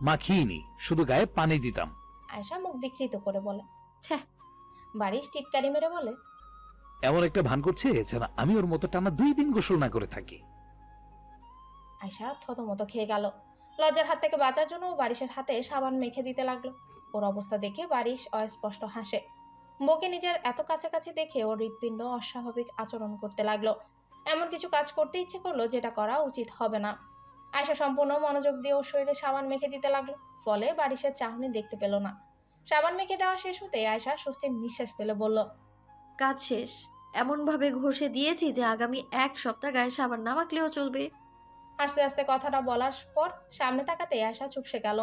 মাখিয়েনি, শুধু গায়ে পানি দিতাম। আয়শা মুখ বিকৃত করে বলে। ছ্যাঃ। বারিশ টিটকারি মেরে বলে। এমন একটা ভান করছে যেন আমি ওর মতো টানা 2 দিন গোসল না করে থাকি। আয়শা থতমত খেয়ে গেল। লজ্জার হাত থেকে বাঁচার জন্য ও বারিশের হাতে সাবান মেখে দিতে লাগলো। ওর অবস্থা দেখে বারিশ অস্পষ্ট হাসে। বউকে নিজের এত কাছাকাছি দেখে ওর হৃৎপিণ্ড অস্বাভাবিক আচরণ করতে লাগলো। এমন কিছু কাজ করতে ইচ্ছে করলো যেটা করা উচিত হবে না। আয়শা সম্পূর্ণ মনোযোগ দিয়ে ওর শরীরে সাবান মেখে দিতে লাগলো। ফলে বারিশের চাহনি দেখতে পেল না। সাবান মেখে দেওয়া শেষ হতে আয়শা স্বস্তির নিঃশ্বাস ফেলে বলল। কাজ শেষ। এমন ভাবে ঘষে দিয়েছি যে আগামী 1 সপ্তাহ গায়ে সাবান না মাখলেও চলবে। আস্তে আস্তে কথাটা বলার পর সামনে তাকাতে আয়শা চুপসে গেল।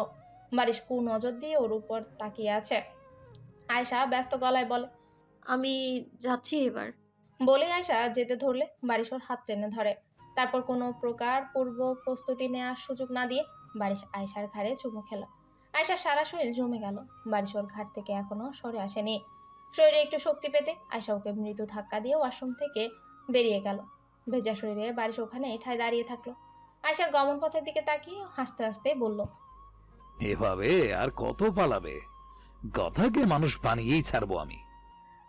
বারিশ কু নজর দিয়ে ওর উপর তাকিয়ে আছে। আয়শা ব্যস্ত গলায় বলে। আমি যাচ্ছি এবার। বলে আয়শা যেতে ধরলে বারিশ ওর হাত টেনে ধরে। তারপর কোনো প্রকার পূর্ব প্রস্তুতি নেওয়ার সুযোগ না দিয়ে বারিশ আয়শার ঘাড়ে চুমু খেল। আয়শার সারা শরীর জমে গেল। বারিশ ওর ঘাট থেকে এখনো সরে আসেনি। শরীরে একটু শক্তি পেতে আয়শা ওকে মৃদু ধাক্কা দিয়ে ওয়াশরুম থেকে বেরিয়ে গেল। ভেজা শরীরে বারিশ ওখানে ঠায় দাঁড়িয়ে থাকলো। আয়শার গমন পথের দিকে তাকিয়ে হাসতে হাসতে বলল। এভাবে আর কত পালাবে? গাধাকে মানুষ বানিয়েই ছাড়বো আমি।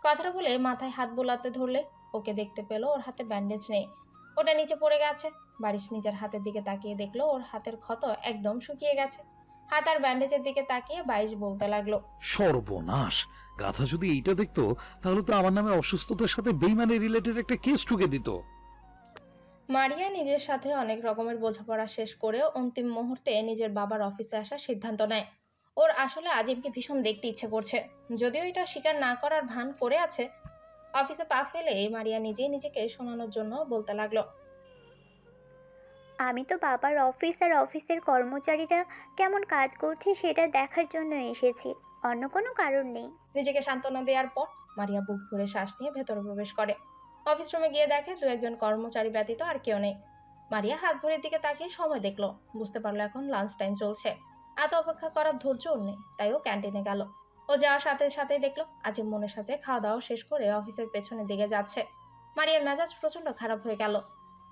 কথাটা বলে মাথায় হাত বোলাতে ধরলে ওকে দেখতে পেল ওর হাতে ব্যান্ডেজ নেই, ওটা নিচে পড়ে গেছে। বারিশ নিজের হাতের দিকে তাকিয়ে দেখলো ওর হাতের ক্ষত একদম শুকিয়ে গেছে। হাত আর ব্যান্ডেজের দিকে তাকিয়ে বারিশ বলতে লাগলো। সর্বনাশ! গাধা যদি এইটা দেখতো তাহলে তো আমার নামে অসুস্থতার সাথে বেইমানি রিলেটেড একটা কেস ঠুকে দিত। মারিয়া নিজের সাথে অনেক রকমের বোঝাপড়া শেষ করে অন্তিম মুহূর্তে নিজের বাবার অফিসে আসার সিদ্ধান্ত নেয়। ওর আসলে আজিমকে ভীষণ দেখতে ইচ্ছে করছে, যদিও এটা স্বীকার না করার ভান করে আছে। অফিসে পা ফেলে মারিয়া নিজেই নিজেকে শোনানোর জন্য বলতে লাগলো। আমি তো বাবার অফিস আর অফিসের কর্মচারীরা কেমন কাজ করছে সেটা দেখার জন্য এসেছি, অন্য কোনো কারণ নেই। নিজেকে সান্ত্বনা দেওয়ার পর মারিয়া বুক ভরে শ্বাস নিয়ে ভেতরে প্রবেশ করে। অফিস রুমে গিয়ে দেখে 2-1 কর্মচারী ব্যতীত আর কেউ নেই। মারিয়া হাত ঘড়ির দিকে তাকিয়ে সময় দেখলো, বুঝতে পারলো এখন লাঞ্চ টাইম চলছে। এত অপেক্ষা করার ধৈর্য ওর নেই, তাই ও ক্যান্টিনে গেল। ও যাওয়ার সাথে সাথেই দেখলো আজিম মনের সাথে খাওয়া দাওয়া শেষ করে অফিসের পেছনের দিকে যাচ্ছে। মারিয়ার মেজাজ প্রচন্ড খারাপ হয়ে গেল।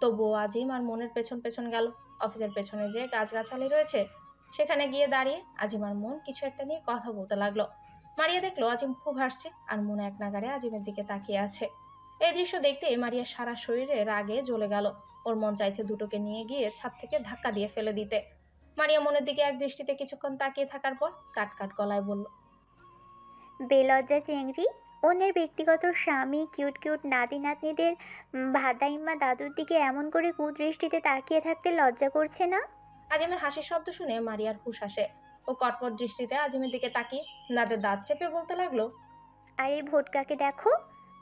তবুও আজিম আর মনের পেছন পেছন গেল। অফিসের পেছনে যে গাছগাছালি রয়েছে সেখানে গিয়ে দাঁড়িয়ে আজিম আর মন কিছু একটা নিয়ে কথা বলতে লাগলো। মারিয়া দেখলো আজিম খুব হাসছে আর মন এক নাগাড়ে আজিমের দিকে তাকিয়ে আছে। এই দৃশ্য দেখতে মারিয়ার সারা শরীরে রাগে জ্বলে গেল। ওর মন চাইছে দুটোকে নিয়ে গিয়ে ছাদ থেকে ধাক্কা দিয়ে ফেলে দিতে। মারিয়া মনের দিকে এক দৃষ্টিতে কিছুক্ষণ তাকিয়ে থাকার পর কাট কাট গলায় বলল। বেলজ্জা চেংড়ি, অন্যের ব্যক্তিগত স্বামী, কিউট কিউট নাতি নাতনিদের ভাদাইম্মা দাদুর দিকে এমন করে কুদৃষ্টিতে তাকিয়ে থাকতে লজ্জা করছে না? আজিমের হাসির শব্দ শুনে মারিয়ার হুঁশ আসে। ও কটমট দৃষ্টিতে আজিমের দিকে তাকিয়ে দাঁতে দাঁত চেপে বলতে লাগলো। আর এই ভোটকাকে দেখো,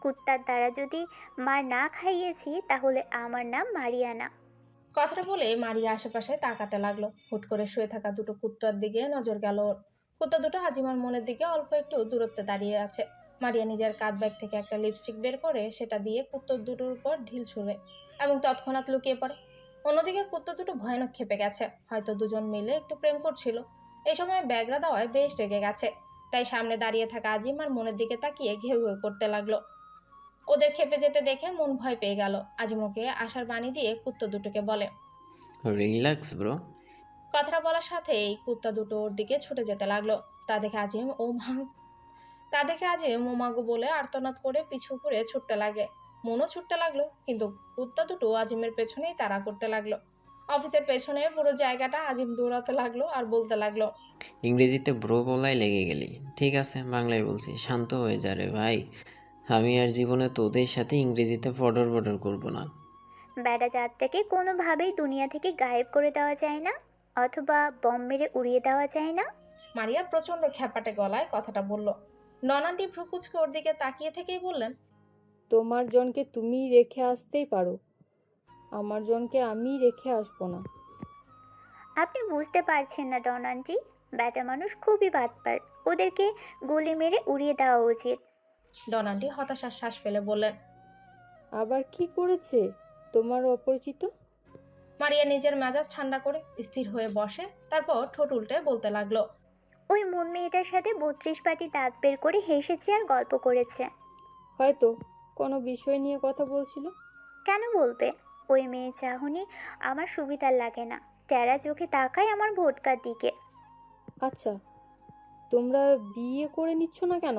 কুত্তার দ্বারা যদি মার না খাইয়েছি তাহলে আমার নাম মারিয়ানা। কথাটা বলে মারিয়া আশেপাশে তাকাতে লাগলো। হুট করে শুয়ে থাকা দুটো কুত্তার দিকে নজর গেল ওর। কুত্তা দুটো আজিমার মনের দিকে অল্প একটু দূরত্বে দাঁড়িয়ে আছে। মারিয়া নিজের কাঁধ ব্যাগ থেকে একটা লিপস্টিক বের করে সেটা দিয়ে কুত্তা দুটোর উপর ঢিল ছুঁড়ে এবং তৎক্ষণাৎ লুকিয়ে পড়ে। অন্যদিকে কুত্তা দুটো ভয়ানক খেপে গেছে, হয়তো দুজন মিলে একটু প্রেম করছিল। এই সময় ব্যাগরা দেওয়ায় বেশ রেগে গেছে, তাই সামনে দাঁড়িয়ে থাকা আজিম আর মনের দিকে তাকিয়ে ঘেউ ঘেউ করতে লাগলো। ওদের খেপে যেতে দেখে মন ভয় পেয়ে গেল। আজিম ওকে আশার বাণী দিয়ে কুত্তা দুটোকে বলে। Relax bro. কথাটা বলার সাথেই কুত্তা দুটো ওর দিকে ছুটে যেতে লাগলো। তা দেখে আজিম ও মা তা দেখে আজিম ও মাগো বলে আর্তনাদ করে পিছু ঘুরে ছুটতে লাগে। মনও ছুটতে লাগলো, কিন্তু কুত্তা দুটো আজিমের পেছনেই তাড়া করতে লাগলো। অফিসের পেছনে পুরো জায়গাটা আজিম দৌড়াতে লাগলো আর বলতে লাগলো, ইংরেজিতে ব্রো বলাই লেগে গেলি। ঠিক আছে, বাংলায় বলছি, শান্ত হয়ে যা রে ভাই। আমি আর জীবনে তোদের সাথে ইংরেজিতে ফডর ফডর করবো না। ব্যাটা জাতটাকে কোনোভাবেই দুনিয়া থেকে গায়েব করে দেওয়া যায় না, অথবা বম মেরে উড়িয়ে দেওয়া যায় না? মারিয়া প্রচন্ড খ্যাপাটে গলায় কথাটা বলল। ননান্টি ভ্রুকুচকে ওর দিকে তাকিয়ে থেকেই বললেন, তোমার জনকে তুমি রেখে আসতেই পারো, আমার জনকে আমি রেখে আসবো না। আপনি বুঝতে পারছেন না ডন আন্টি, ব্যাটা মানুষ খুবই বাটপার, ওদেরকে গুলি মেরে উড়িয়ে দেওয়া উচিত। ননান্টি হতাশার শ্বাস ফেলে বললেন। আবার কি করেছে তোমার অপরিচিত? মারিয়া নিজের মেজাজ ঠান্ডা করে স্থির হয়ে বসে, তারপর ঠোঁট উল্টে বলতে লাগলো, ওই মন মেয়েটার সাথে 32 পাটি দাঁত বের করে হেসেছে আর গল্প করেছে। হয়তো কোনো বিষয় নিয়ে কথা বলছিল। কেন বলবে? ওই মেয়ে চাহনি আমার সুবিধার লাগে না, টেরা চোখে তাকায় আমার ভোটকার দিকে। আচ্ছা, তোমরা বিয়ে করে নিচ্ছ না কেন?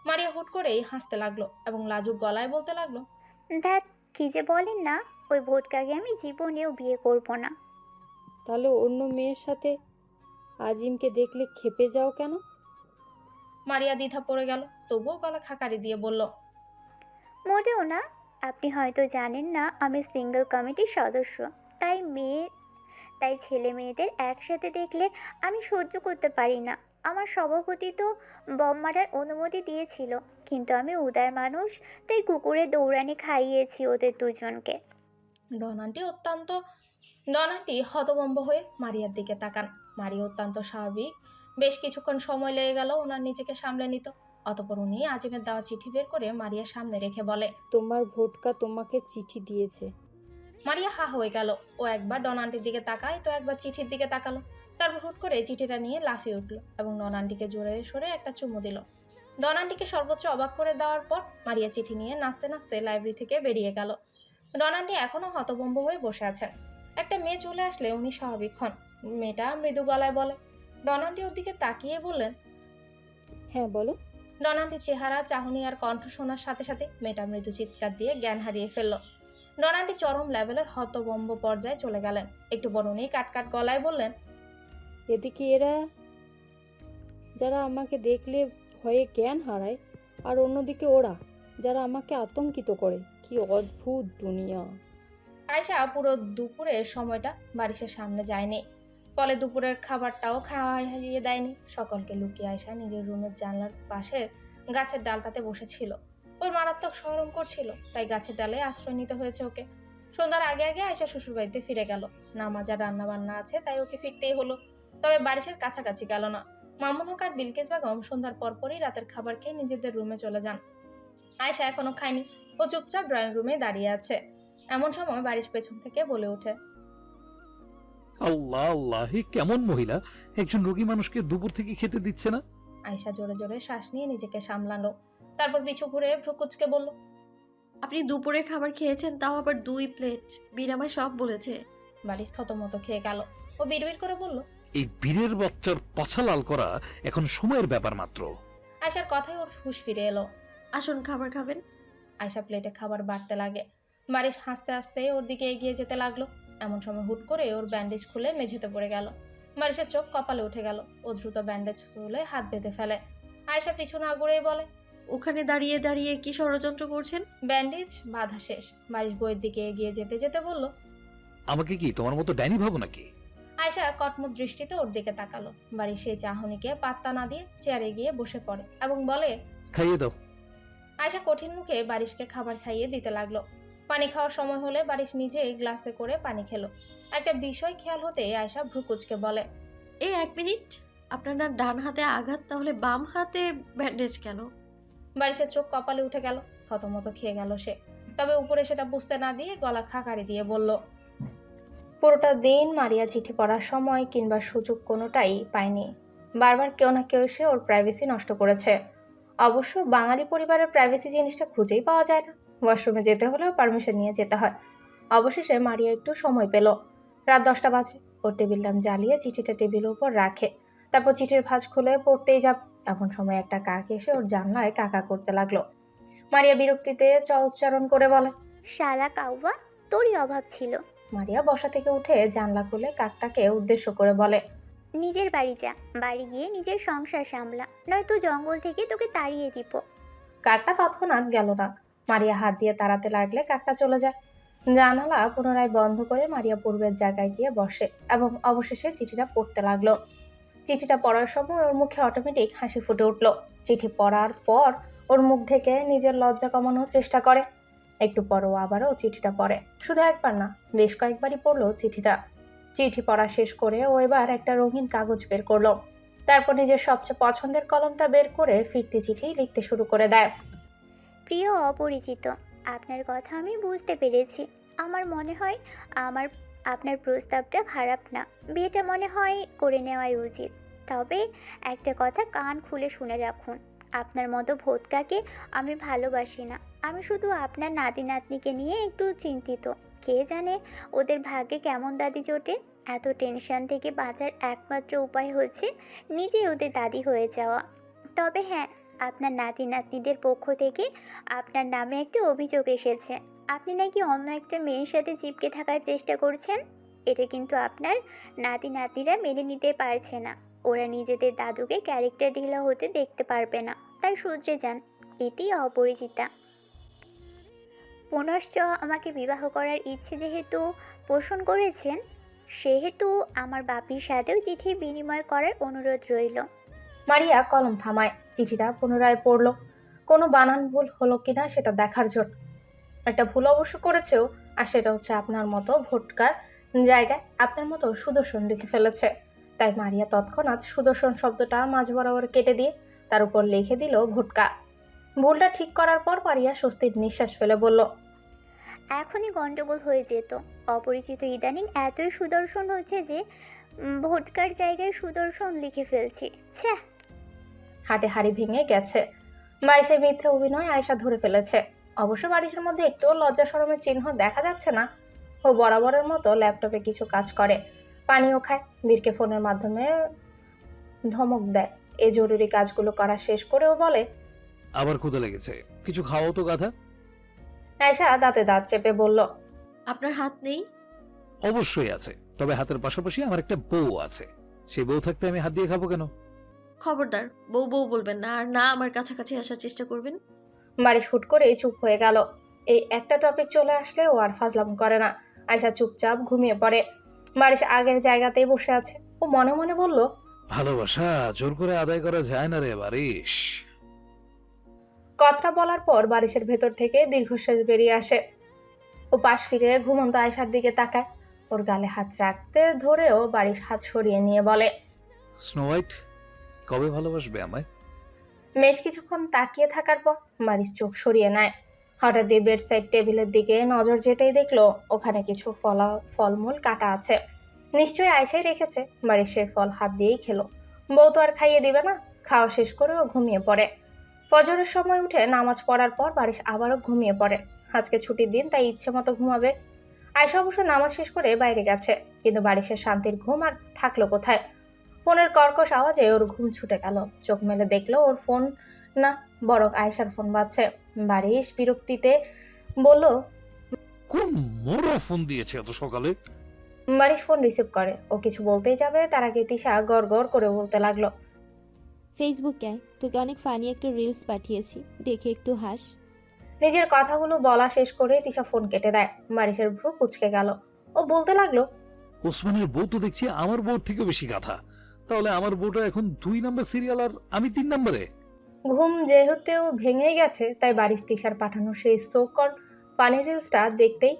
মারিয়া হুট করেই হাসতে লাগলো এবং লাজুক গলায় বলতে লাগলো, ধ্যাত, কি যে বলেন না, ওই ভোটকাকে আমি জীবনেও বিয়ে করব না। তাহলে অন্য মেয়ের সাথে আজিমকে দেখলে ক্ষেপে যাও কেন? মারিয়া দ্বিধা পড়ে গেল, তবুও গলা খাকারি দিয়ে বলল, মোটেও না। আপনি হয়তো জানেন না আমি সিঙ্গেল কমিটির সদস্য, তাই ছেলে মেয়েদের একসাথে দেখলে আমি সহ্য করতে পারি না। আমার সভাপতি তো বম মারার অনুমতি দিয়েছিল, কিন্তু আমি উদার মানুষ, তাই কুকুরের দৌড়ানি খাইয়েছি ওদের দুজনকে। ডনান্টি হতভম্ব হয়ে মারিয়ার দিকে তাকান। মারিয়া অত্যন্ত স্বাভাবিক। বেশ কিছুক্ষণ সময় লেগে গেল ওনার নিজেকে সামলে নিত। অতঃপর উনি আজিমের দেওয়া চিঠি বের করে মারিয়ার সামনে রেখে বলে, তোমার ভোটকা তোমাকে চিঠি দিয়েছে। মারিয়া হা হয়ে গেল। ও একবার ডনান্টির দিকে তাকায়, তো একবার চিঠির দিকে তাকালো। তারপর হুট করে চিঠিটা নিয়ে লাফিয়ে উঠল এবং ডনান্টিকে জোরে সরে একটা চুমু দিল। ডনান্টিকে সর্বোচ্চ অবাক করে দেওয়ার পর মারিয়া চিঠি নিয়ে নাচতে নাচতে লাইব্রেরি থেকে বেরিয়ে গেল। ডনান্টি এখনো হতভম্ব হয়ে বসে আছেন। একটা মেয়ে চলে আসলে উনি স্বাভাবিক হন। মেয়েটা মৃদু গলায় বলে। ডনান্টি ওর দিকে তাকিয়ে বললেন, হ্যাঁ বলো। ডনান্টির চেহারা, চাহনি আর কণ্ঠ শোনার সাথে সাথে মেয়েটা মৃদু চিৎকার দিয়ে জ্ঞান হারিয়ে ফেলল। ডনান্টি চরম লেভেলের হতভম্ব পর্যায়ে চলে গেলেন। একটু বরুণই কাটকাট গলায় বললেন, এদিকে এরা যারা আমাকে দেখলে ভয়ে জ্ঞান হারায়, আর অন্যদিকে ওরা যারা আমাকে আতঙ্কিত করে। কি অদ্ভুত দুনিয়া। আয়শা পুরো দুপুরের সময়টা বারিশের সামনে যায়নি, ফলে দুপুরের খাবারটাও খাইয়ে দেয়নি। সকলকে লুকিয়ে আয়শা নিজের রুমের জানলার পাশের গাছের ডালটাতে বসেছিল। ওর মারাত্মক শরম করছিল, তাই গাছের ডালে আশ্রয় নিতে হয়েছে ওকে। সন্ধ্যার আগে আগে আয়শা শ্বশুরবাড়িতে ফিরে গেল। নামাজ আর রান্না বান্না আছে, তাই ওকে ফিরতেই হলো। তবে বারিশের কাছাকাছি গেল না। মামুন হক আর বিলকিস বেগম সন্ধ্যার পরপরই রাতের খাবার খেয়ে নিজেদের রুমে চলে যান। আয়শা এখনো খায়নি। ও চুপচাপ ড্রয়িং রুমে দাঁড়িয়ে আছে। এমন সময় বারিশ পেছন থেকে বলে ওঠে, আল্লাহ আল্লাহ, হে কেমন মহিলা, একজন রোগী মানুষকে দুপুর থেকে খেতে দিচ্ছে না। আয়শা জোরে জোরে শ্বাস নিয়ে নিজেকে সামলালো। তারপর পিছু ঘুরে ভ্রুকুচকে বলল, আপনি দুপুরে খাবার খেয়েছেন, তাও আবার 2 প্লেট। বিরামায় সব বলেছে। বারিশ থতমত খেয়ে গেল। ও বিড়বিড় করে বলল, এই বীরের বাচ্চার পাছা লাল করা এখন সময়ের ব্যাপার মাত্র। আয়শার কথায় ওর হুঁশ ফিরে এলো। আসুন, খাবার খাবেন। আয়শা প্লেটে খাবার বাড়তে লাগে। বারিশ হাসতে হাসতে ওর দিকে এগিয়ে যেতে লাগলো। এমন সময় হুট করে ওর ব্যান্ডেজ খুলে মেঝেতে পড়ে গেল। বারিশের চোখ কপালে উঠে গেল। ও দ্রুত ব্যান্ডেজ তুলে হাত বেঁধে ফেলে। আয়শা পিছু না ঘুরেই বলে, ওখানে দাঁড়িয়ে দাঁড়িয়ে কি ষড়যন্ত্র করছেন? ব্যান্ডেজ বাঁধা শেষ। বারিশ বইয়ের দিকে এগিয়ে যেতে যেতে বলল, আমাকে কি তোমার মতো ডাইনি ভাবো নাকি? আয়শা কটমট দৃষ্টিতে ওর দিকে তাকালো। বাড়ির সেই চাহনিকে পাত্তা না দিয়ে চেয়ারে গিয়ে বসে পড়ে এবং বলে, খাইয়ে দাও। আয়শা কঠিন মুখে বারিশকে খাবার খাইয়ে দিতে লাগলো। পানি খাওয়ার সময় হলে বারিশ নিজেই গ্লাসে করে পানি খেলো। একটা বিষয় খেয়াল হতে আয়শা ভ্রুকুচকে বলে, 1 মিনিট, আপনার না ডান হাতে আঘাত, তাহলে বাম হাতে ব্যান্ডেজ কেন? বারিশের চোখ কপালে উঠে গেল। থতমত খেয়ে গেল সে। তবে উপরে সেটা বুঝতে না দিয়ে গলা খাকারি দিয়ে বলল, পুরোটা দিন মারিয়া চিঠি পড়ার সময় কিংবা সুযোগ কোনোটাই পায়নি। বারবার কেউ না কেউ এসে ওর প্রাইভেসি নষ্ট করেছে। অবশ্য বাঙালি পরিবারের প্রাইভেসি জিনিসটা খুঁজেই পাওয়া যায় না। ওয়াশরুমে যেতে হলেও পারমিশন নিয়ে যেতে হয়। অবশেষে মারিয়া একটু সময় পেল। রাত 10টা বাজে। ওর টেবিল ল্যাম্প জ্বালিয়ে চিঠিটা টেবিলের উপর রাখে। তারপর চিঠির ভাঁজ খুলে পড়তেই যাব। এমন সময় একটা কাক এসে ওর জানলায় কাকা করতে লাগলো। মারিয়া বিরক্তিতে উচ্চারণ করে বলে। শালা কাউয়া, তোরই অভাব ছিল। মারিয়া বসা থেকে উঠে জানলা খুলে কাকটাকে উদ্দেশ্য করে বলে। নিজের বাড়ি যা, বাড়ি গিয়ে নিজের সংসার সামলা, নয়তো জঙ্গল থেকে তোকে তাড়িয়ে দিব। কাকটা তৎক্ষণাৎ গেল না। মারিয়া হাত দিয়ে তাড়াতে লাগলে কাকটা চলে যায়। জানালা পুনরায় বন্ধ করে মারিয়া পূর্বের জায়গায় গিয়ে বসে এবং অবশেষে চিঠিটা পড়তে লাগলো। চিঠিটা পড়ার সময় ওর মুখে অটোমেটিক হাসি ফুটে উঠল। চিঠি পড়ার পর ওর মুখ ঢেকে নিজের লজ্জা কমানোর চেষ্টা করে। একটু পরও আবারও চিঠিটা পড়ে। শুধু একবার না, বেশ কয়েকবারই পড়লো চিঠিটা। চিঠি পড়া শেষ করে ও এবার একটা রঙিন কাগজ বের করলো। তারপর নিজের সবচেয়ে পছন্দের কলমটা বের করে ফিরতি চিঠি লিখতে শুরু করে দেয়। প্রিয় অপরিচিত, আপনার কথা আমি বুঝতে পেরেছি। আমার মনে হয় আপনার প্রস্তাবটা খারাপ না। বিয়েটা মনে হয় করে নেওয়াই উচিত। তবে একটা কথা কান খুলে শুনে রাখুন, আপনার মতো ভোটকাকে আমি ভালোবাসি না। আমি শুধু আপনার নাতি নাতনিকে নিয়ে একটু চিন্তিত। কে জানে ওদের ভাগ্যে কেমন দাদি জোটে। এত টেনশন থেকে বাঁচার একমাত্র উপায় হচ্ছে নিজে ওদের দাদি হয়ে যাওয়া। তবে হ্যাঁ, আপনার নাতি নাতনিদের পক্ষ থেকে আপনার নামে একটা অভিযোগ এসেছে। আপনি নাকি অন্য একটা মেয়ের সাথে চিপকে থাকার চেষ্টা করছেন। এটা কিন্তু আপনার নাতি নাতনিরা মেনে নিতে পারছে না। ওরা নিজেদের দাদুকে ক্যারেক্টার ঢিলা হতে দেখতে পারবে না। তাই শুধরে যান। এটি অপরিচিতা। পুনশ্চ আমাকে বিবাহ করার ইচ্ছে যেহেতু পোষণ করেছেন, সেহেতু আমার বাপির সাথেও চিঠি বিনিময় করার অনুরোধ রইল। মারিয়া কলম থামায়, চিঠিটা পুনরায় পড়লো। কোনো বানান ভুল হলো কিনা সেটা দেখার জন্য। একটা ভুল অবশ্য করেছেও, আর সেটা হচ্ছে আপনার মতো ভোটকার জায়গায় আপনার মতো সুদর্শন লিখে ফেলেছে। তাই মারিয়া তৎক্ষণাৎ সুদর্শন শব্দটা মাঝ বরাবর কেটে দিয়ে তার উপর লিখে দিল ভোটকা। ভুলটা ঠিক করার পর মারিয়া স্বস্তির নিঃশ্বাস ফেলে বলল। এখনই গন্ডগোল হয়ে যেত। অপরিচিত ইদানিং এতই সুদর্শন হচ্ছে যে ভোটকার জায়গায় সুদর্শন লিখে ফেলছি। ছ্যা। হাটে হাড়ি ভেঙে গেছে। বারিশের মিথ্যে অভিনয় আয়েশা ধরে ফেলেছে। অবশ্য বারিশের মধ্যে একটুও লজ্জা শরমের চিহ্ন দেখা যাচ্ছে না। ও বরাবরের মতো ল্যাপটপে কিছু কাজ করে, পানিও খায়, বীরকে ফোনের মাধ্যমে ধমক দেয়। এই জরুরি কাজগুলো করা শেষ করে ও বলে। আবার ক্ষুধা লেগেছে, কিছু খাওয়াও তো গাধা। আয়েশা দাঁতে দাঁত চেপে বলল। আপনার হাত নেই? অবশ্যই আছে, তবে হাতের পাশাপাশি আমার একটা বউ আছে। সেই বউ থাকতে আমি হাত দিয়ে খাবো কেন? খবরদার, বউ বউ বলবেন না, আর না আমার কাছাকাছি আসার চেষ্টা করবেন। বারিশ হুট করেই চুপ হয়ে গেল। এই একটা টপিক চলে আসলে ও আর ফাজলাম করে না। আয়েশা চুপচাপ ঘুমিয়ে পড়ে। বারিশ আগের জায়গাতেই বসে আছে। ও মনে মনে বলল, ভালোবাসা জোর করে আদায় করা যায় না রে বারিশ। কথাটা বলার পর বারিশের ভেতর থেকে দীর্ঘশ্বাস বেরিয়ে আসে। ও পাশ ফিরে ঘুমন্ত আয়েশার দিকে তাকায়। ওর গালে হাত রাখতে ধরেও বারিশ হাত সরিয়ে নিয়ে বলে। স্নো হোয়াইট, কবে ভালোবাসবে আমায়? বেশ কিছুক্ষণ তাকিয়ে থাকার পর বারিশ চোখ সরিয়ে নেয়। হঠাৎ দিয়ে বেড সাইড টেবিলের দিকে নজর যেতেই দেখলো ওখানে কিছু ফলমূল কাটা আছে। নিশ্চয়ই আয়েশাই রেখেছে। বারিশ সেই ফল হাত দিয়েই খেলো। বউ তো আর খাইয়ে দিবে না। খাওয়া শেষ করে ও ঘুমিয়ে পড়ে। ফজরের সময় উঠে নামাজ পড়ার পর বারিশ আবারও ঘুমিয়ে পড়ে। আজকে ছুটির দিন, তাই ইচ্ছে মতো ঘুমাবে। আয়েশা অবশ্য নামাজ শেষ করে বাইরে গেছে, কিন্তু বারিশের শান্তির ঘুম আর থাকলো কোথায়। ফোনের কর্কশ আওয়াজে ওর ঘুম ছুটে গেল। চোখ মেলে দেখলো ওর ফোন না, বরং আয়েশার ফোন বাজছে। বারিশ বিরক্তিতে বলল, কোন মোড়ো ফোন দিয়েছে এত সকালে? বারিশ ফোন রিসিভ করে। ও কিছু বলতেই যাবে, তার আগে তিশা গড় গড় করে বলতে লাগলো। ফেসবুকে আয়, তোকে অনেক ফানি একটা রিলস পাঠিয়েছি, দেখে একটু হাস। নিজের কথাগুলো বলা শেষ করে তিশা ফোন কেটে দেয়। বারিশের ভ্রু কুঁচকে গেল। ও বলতে লাগলো, ওসমানের বউ তো দেখছি আমার বউর থেকে বেশি গাথা। তাহলে আমার বউটা এখন 2 নাম্বার সিরিয়াল আর আমি 3 নম্বরে। ঘুম যেহেতু ভেঙে গেছে, তাই বারিশ তিশার পাঠানো সেই সোকল পানি রিলসটা দেখতেই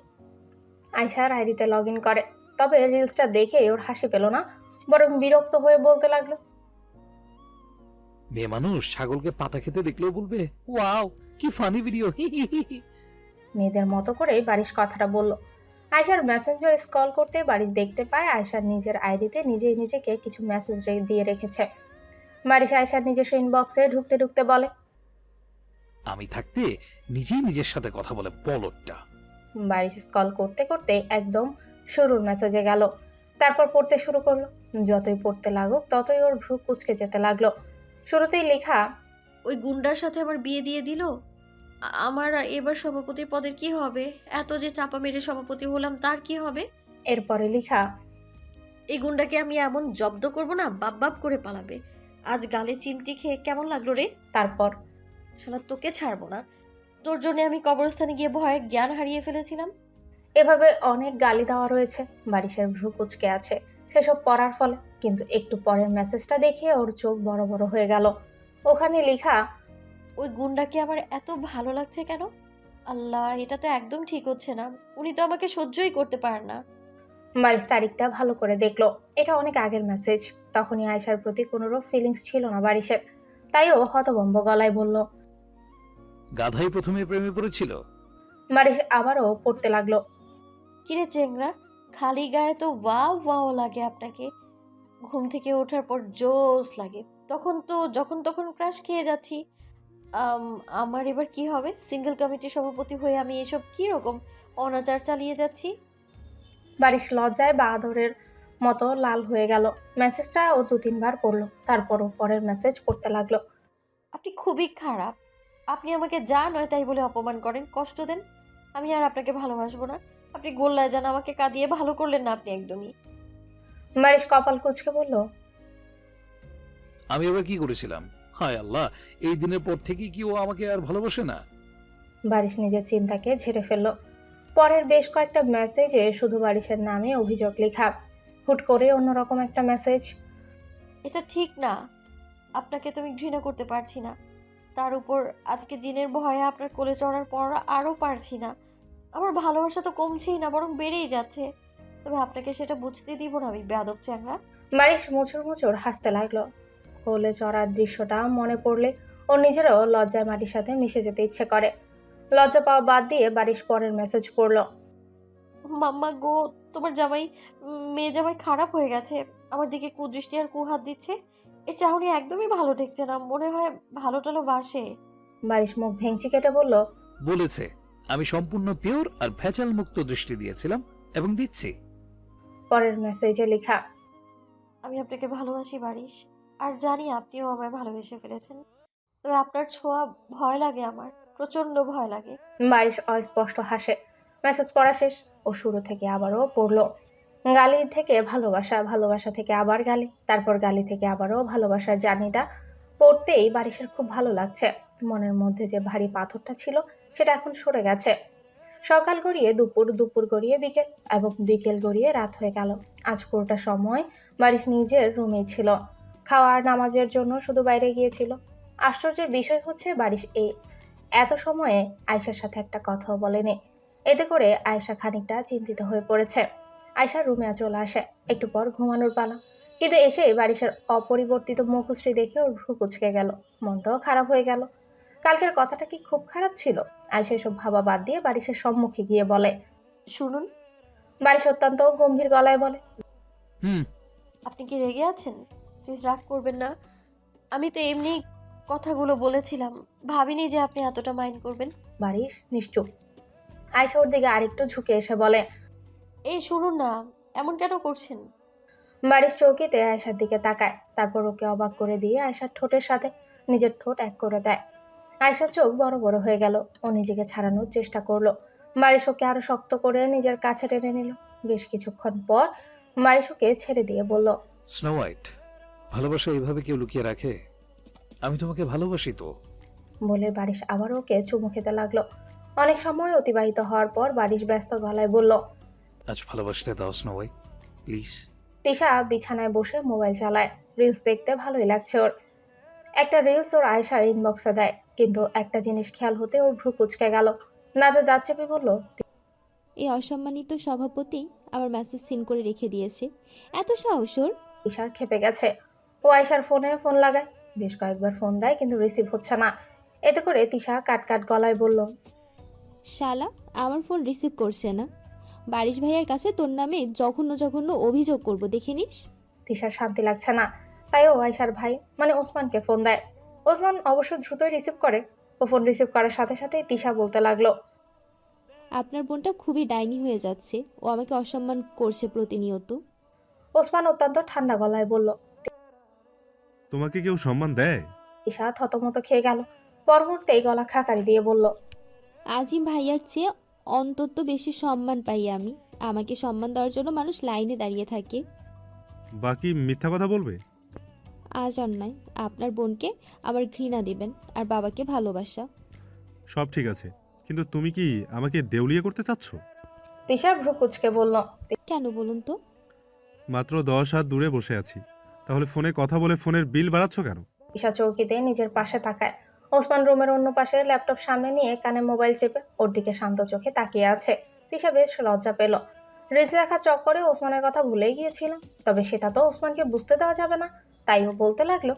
আয়েশার আইডিতে লগ ইন করে। তবে রিলসটা দেখে ওর হাসি পেল না, বরং বিরক্ত হয়ে বলতে লাগলো। মেয়ে মানুষ ছাগলকে পাতা খেতে দেখলেও বলবে ওয়াও কি ফানি ভিডিও। মেয়েদের মতো করে বারিশ কথাটা বলল। আয়েশার মেসেঞ্জার স্ক্রল করতে বারিশ দেখতে পায় আয়েশার নিজের আইডিতে নিজেই নিজেকে কিছু মেসেজ দিয়ে রেখেছে। বারিশ আয়েশার নিজস্ব ইনবক্সে ঢুকতে ঢুকতে বলে, আমি থাকতে নিজেই নিজের সাথে কথা বলে বলদটা। বারিশ স্ক্রল করতে করতে একদম শুরুর মেসেজে গেল। তারপর পড়তে শুরু করলো। যতই পড়তে লাগুক ততই ওর ভ্রু কুঁচকে যেতে লাগলো। শুরুতেই লেখা, ওই গুন্ডার সাথে আমার বিয়ে দিয়ে দিল। আমার এবার সভাপতির পদের কি হবে? এত যে চাপা মেরে সভাপতি হলাম, তার কি হবে? এরপরে লেখা, এই গুন্ডাকে আমি এমন জব্দ করব না, বাপ বাপ করে পালাবে। আজ গালে চিমটি খেয়ে কেমন লাগলো রে? তারপর শালা তোকে ছাড়বো না। তোর জন্য আমি কবরস্থানে গিয়ে ভয়ে জ্ঞান হারিয়ে ফেলেছিলাম। এভাবে অনেক গালি দেওয়া রয়েছে। বারিশের ভ্রু কুঁচকে আছে সেসব পড়ার ফলে। কিন্তু একটু পরের মেসেজটা দেখে ওর চোখ বড় বড় হয়ে গেল। ওখানে লেখা, ওই গুন্ডাকে আমার এত ভালো লাগছে কেন? আল্লাহ, এটা তো একদম ঠিক হচ্ছে না। উনি তো আমাকে সহ্যই করতে পারেন না। বারিশ তারিখটা ভালো করে দেখলো। এটা অনেক আগের মেসেজ। তখনই আয়েশার প্রতি কোনোরূপ ফিলিংস ছিল না বারিশের। তাই ও হতভম্ব গলায় বলল। গাধাই প্রথমে প্রেমে পড়েছিল। বারিশ আবারও পড়তে লাগলো। কিরে চেংরা, খালি গায়ে তো ওয়াও ওয়াও লাগে আপনাকে। ঘুম থেকে ওঠার পর জোস লাগে। তখন তো যখন তখন ক্রাশ খেয়ে যাচ্ছি। আমার এবার কি হবে? সিঙ্গেল কমিটির সভাপতি হয়ে আমি এসব কি রকম অনাচার চালিয়ে যাচ্ছি? বারিশ লজ্জায় বাদরের মতো লাল হয়ে গেল। মেসেজটা ও 2-3 বার পড়লো। তারপরও পরের মেসেজ পড়তে লাগলো। আপনি খুবই খারাপ। আপনি আমাকে যা নয় তাই বলে অপমান করেন, কষ্ট দেন। আমি আর আপনাকে ভালোবাসবো না। আপনি গোল্লায় যান, আমাকে কাঁদিয়ে ভালো করলেন না আপনি একদমই। বারিশ কপাল কুঁচকে বলল, আমি এবার কি করেছিলাম? হায় আল্লাহ, এই দিনের পর থেকে কি ও আমাকে আর ভালোবাসে না? বারিশ নিজের চিন্তাকে ঝেড়ে ফেলল। পরের বেশ কয়েকটা মেসেজে শুধু বারিশের নামে অভিযোগ লেখা। হুট করে অন্যরকম একটা মেসেজ। এটা ঠিক না। আপনাকে তো আমি ঘৃণা করতে পারছি না। তার উপর আজকে জিনের ভয়ে আপনার কোলে চড়ার পর আরও পারছি না। আমার ভালোবাসা তো কমছেই না, বরং বেড়েই যাচ্ছে। তবে আপনাকে সেটা বুঝতে দিব না আমি, বেয়াদব চ্যাংরা। বারিশ মুচুর মুচুর হাসতে লাগলো। কোলে চড়ার দৃশ্যটা মনে পড়লে ওর নিজেরও লজ্জায় মাটির সাথে মিশে যেতে ইচ্ছে করে। লজ্জা পাওয়া বাদ দিয়ে বারিশ পরের মেসেজ পড়লো। মাম্মা গো, তোমার জামাই, মেয়ে জামাই খারাপ হয়ে গেছে। আমার দিকে কুদৃষ্টি আর কুহাত দিচ্ছে। এর চাহনি একদমই ভালো ঠেকছে না। মনে হয় ভালো টালো বাসে। বারিশ মুখ ভেঙচি কেটে বলল, বলেছে আমি সম্পূর্ণ পিওর আর ভেজাল মুক্ত দৃষ্টি দিয়েছিলাম এবং দিচ্ছি। পরের মেসেজে লেখা, আমি আপনাকে ভালোবাসি বারিশ, আর জানি আপনিও আমায় ভালোবেসে ফেলেছেন। তবে আপনার ছোঁয়া ভয় লাগে, আমার প্রচন্ড ভয় লাগে। বারিশ অস্পষ্ট হাসে। মেসেজ পড়া শেষ। ও শুরু থেকে আবারও পড়লো। গালি থেকে ভালোবাসা, ভালোবাসা থেকে আবার গালি, তারপর গালি থেকে আবারও ভালোবাসার জার্নিটা পড়তেই বারিশের খুব ভালো লাগছে। মনের মধ্যে যে ভারী পাথরটা ছিল সেটা এখন সরে গেছে। সকাল গড়িয়ে দুপুর, দুপুর গড়িয়ে বিকেল, এবং বিকেল গড়িয়ে রাত হয়ে গেল। আজ পুরোটা সময় বারিশ নিজের রুমেই ছিল। খাওয়া আর নামাজের জন্য শুধু বাইরে গিয়েছিল। আশ্চর্যের বিষয় হচ্ছে বারিশ এত সময়ে আয়েশার সাথে একটা কথাও বলেনি। এতে করে আয়েশা খানিকটা চিন্তিত হয়ে পড়েছে। আয়েশা রুমে চলে আসে। একটু পর ঘুমানোর পালা। কিন্তু এসে বারিশের অপরিবর্তিত মুখশ্রী দেখে ওর ভ্রু কুঁচকে গেল। মনটাও খারাপ হয়ে গেল। কালকের কথাটা কি খুব খারাপ ছিল? আয়েশা এসব ভাবা বাদ দিয়ে বারিশের সম্মুখে গিয়ে বলে। শুনুন। বারিশ অত্যন্ত গম্ভীর গলায় বলে, আপনি কি রেগে আছেন? প্লিজ রাগ করবেন না। আমি তো এমনি কথাগুলো বলেছিলাম, ভাবিনি যে আপনি এতটা মাইন্ড করবেন। বারিশ নিশ্চুপ। আয়েশা ওর দিকে আরেকটু ঝুঁকে এসে বলে, এই শুনুন না, এমন কেন করছেন? বারিশ চৌকিতে আয়েশার দিকে তাকায়। তারপর ওকে অবাক করে দিয়ে আয়েশার ঠোঁটের সাথে নিজের ঠোঁট এক করে দেয়। আয়েশার চোখ বড় বড় হয়ে গেল। ও নিজেকে ছাড়ানোর চেষ্টা করলো। বারিশ ওকে আরো শক্ত করে নিজের কাছে টেনে নিল। বেশ কিছুক্ষণ পর বারিশ ওকে ছেড়ে দিয়ে বলল, স্নো হোয়াইট, ভালোবাসা এইভাবে কেউ লুকিয়ে রাখে? আমি তোমাকে ভালোবাসি তো। বলে বারিশ আবার ওকে চুমু খেতে লাগলো। অনেক সময় অতিবাহিত হওয়ার পর বারিশ ব্যস্ত গলায় বলল, আজ ভালোবাসতে দাও স্নো হোয়াইট, প্লিজ। তিশা বিছানায় বসে মোবাইল চালায়। রিলস দেখতে ভালোই লাগছে ওর। একটা রিলস ওর আয়েশার ইনবক্সে দেয়। কিন্তু একটা জিনিস খেয়াল হতে ওর ভ্রু কুঁচকে গেল। নাদে দাঁত চেপে বলল, এই অসম্মানিত সভাপতি আমার মেসেজ সিন করে রেখে দিয়েছে। এত সাহস ওর! তিশা খেপে গেছে। ও আয়েশার ফোনে ফোন লাগায়। বেশ কয়েকবার ফোন দেয় কিন্তু রিসিভ হচ্ছে না। এতে করে তিশা কাট কাট গলায় বলল, শালা আমার ফোন রিসিভ করছে না। বারিশ ভাইয়ার কাছে তোর নামে জঘন্য জঘন্য অভিযোগ করব, দেখে নিস। তিশার শান্তি লাগছে না। তাই ও আয়েশার ভাই মানে ওসমানকে ফোন দেয়। ওসমান অবশ্য দ্রুতই রিসিভ করে। ও ফোন রিসিভ করার সাথে সাথেই তিশা বলতে লাগলো, আপনার বোনটা খুবই ডাইনি হয়ে যাচ্ছে, ও আমাকে অসম্মান করছে প্রতিনিয়ত। ওসমান অত্যন্ত ঠান্ডা গলায় বলল। তোমাকে কেউ সম্মান দেয়? তিশা থতমত খেয়ে গেল। পর মুহূর্তেই গলা খাকারি দিয়ে বলল, আজিম ভাইয়ার চেয়ে অন্তত বেশি সম্মান পাই আমি। আমাকে সম্মান দেওয়ার জন্য মানুষ লাইনে দাঁড়িয়ে থাকে। বাকি মিথ্যা কথা বলবে? আজ আর নয়, আপনার বোনকে আমার ঘৃণা দিবেন আর বাবাকে ভালোবাসা। সব ঠিক আছে, কিন্তু তুমি কি আমাকে দেউলিয়া করতে চাচ্ছ? তিশা ভ্রু কুচকে বলল। কেন বলুন তো? মাত্র 10 হাত দূরে বসে আছি, তাহলে ফোনে কথা বলে ফোনের বিল বাড়াচ্ছ কেন? তিশা চৌকিতে নিজের পাশে তাকায়। ওসমান রুমের অন্য পাশে ল্যাপটপ সামনে নিয়ে কানে মোবাইল চেপে ওর দিকে শান্ত চোখে তাকিয়ে আছে। তিশা বেশ লজ্জা পেল। রিলস দেখা চক্করে ওসমানের কথা ভুলেই গিয়েছিল, তবে সেটা তো ওসমানকে বুঝতে দেওয়া যাবে না। তাই ও বলতে লাগলো,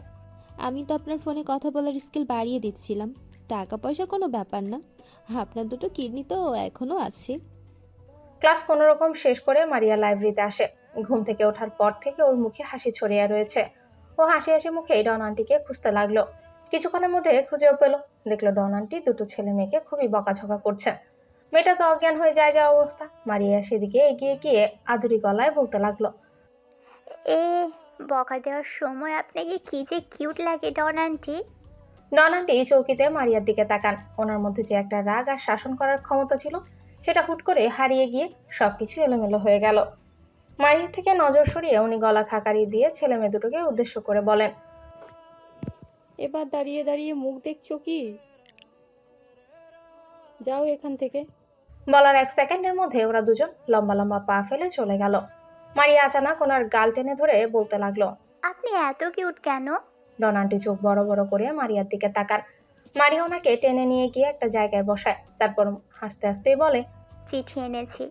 আমি তো আপনার ফোনে কথা বলার স্কিল বাড়িয়ে দিচ্ছিলাম। টাকা পয়সা কোনো ব্যাপার না, আপনার দুটো কিডনি তো এখনো আছে। ক্লাস কোনোরকম শেষ করে মারিয়া লাইব্রেরিতে আসে। ঘুম থেকে ওঠার পর থেকে ওর মুখে হাসি ছড়িয়ে রয়েছে। ও হাসি হাসি মুখে ডন আন্টিকে খুঁজতে লাগলো। কিছুক্ষণের মধ্যে খুঁজেও পেল। দেখলো ডন আন্টি দুটো ছেলে মেয়েকে খুবই বকাঝকা করছে। মেয়েটা তো অজ্ঞান হয়ে যায় যা অবস্থা। মারিয়া সেদিকে এগিয়ে গিয়ে আদুরি গলায় বলতে লাগলো, এ বকা দেওয়ার সময় আপনাকে কি যে কিউট লাগে ডন আন্টি। ডন আন্টি চৌকিতে মারিয়ার দিকে তাকান। ওনার মধ্যে যে একটা রাগ আর শাসন করার ক্ষমতা ছিল, সেটা হুট করে হারিয়ে গিয়ে সবকিছু এলোমেলো হয়ে গেল। মারিয়া থেকে নজর সরিয়ে উনি গলা খাকারি দিয়ে ছেলে মেয়ে দুটোকে উদ্দেশ্য করে বলেন, এবার দাঁড়িয়ে দাঁড়িয়ে মুখ দেখছো কি? যাও এখান থেকে। বলার 1 সেকেন্ডের মধ্যে ওরা দুজন লম্বা লম্বা পা ফেলে চলে গেল। মারিয়া আচানক ওনার গাল টেনে ধরে বলতে লাগলো, আপনি এত কিউট কেন? ডন আন্টি চোখ বড় বড় করে মারিয়ার দিকে তাকান। মারিয়া ওনাকে টেনে নিয়ে গিয়ে একটা জায়গায় বসায়। তারপর হাসতে হাসতেই বলে, চিঠি এনেছি।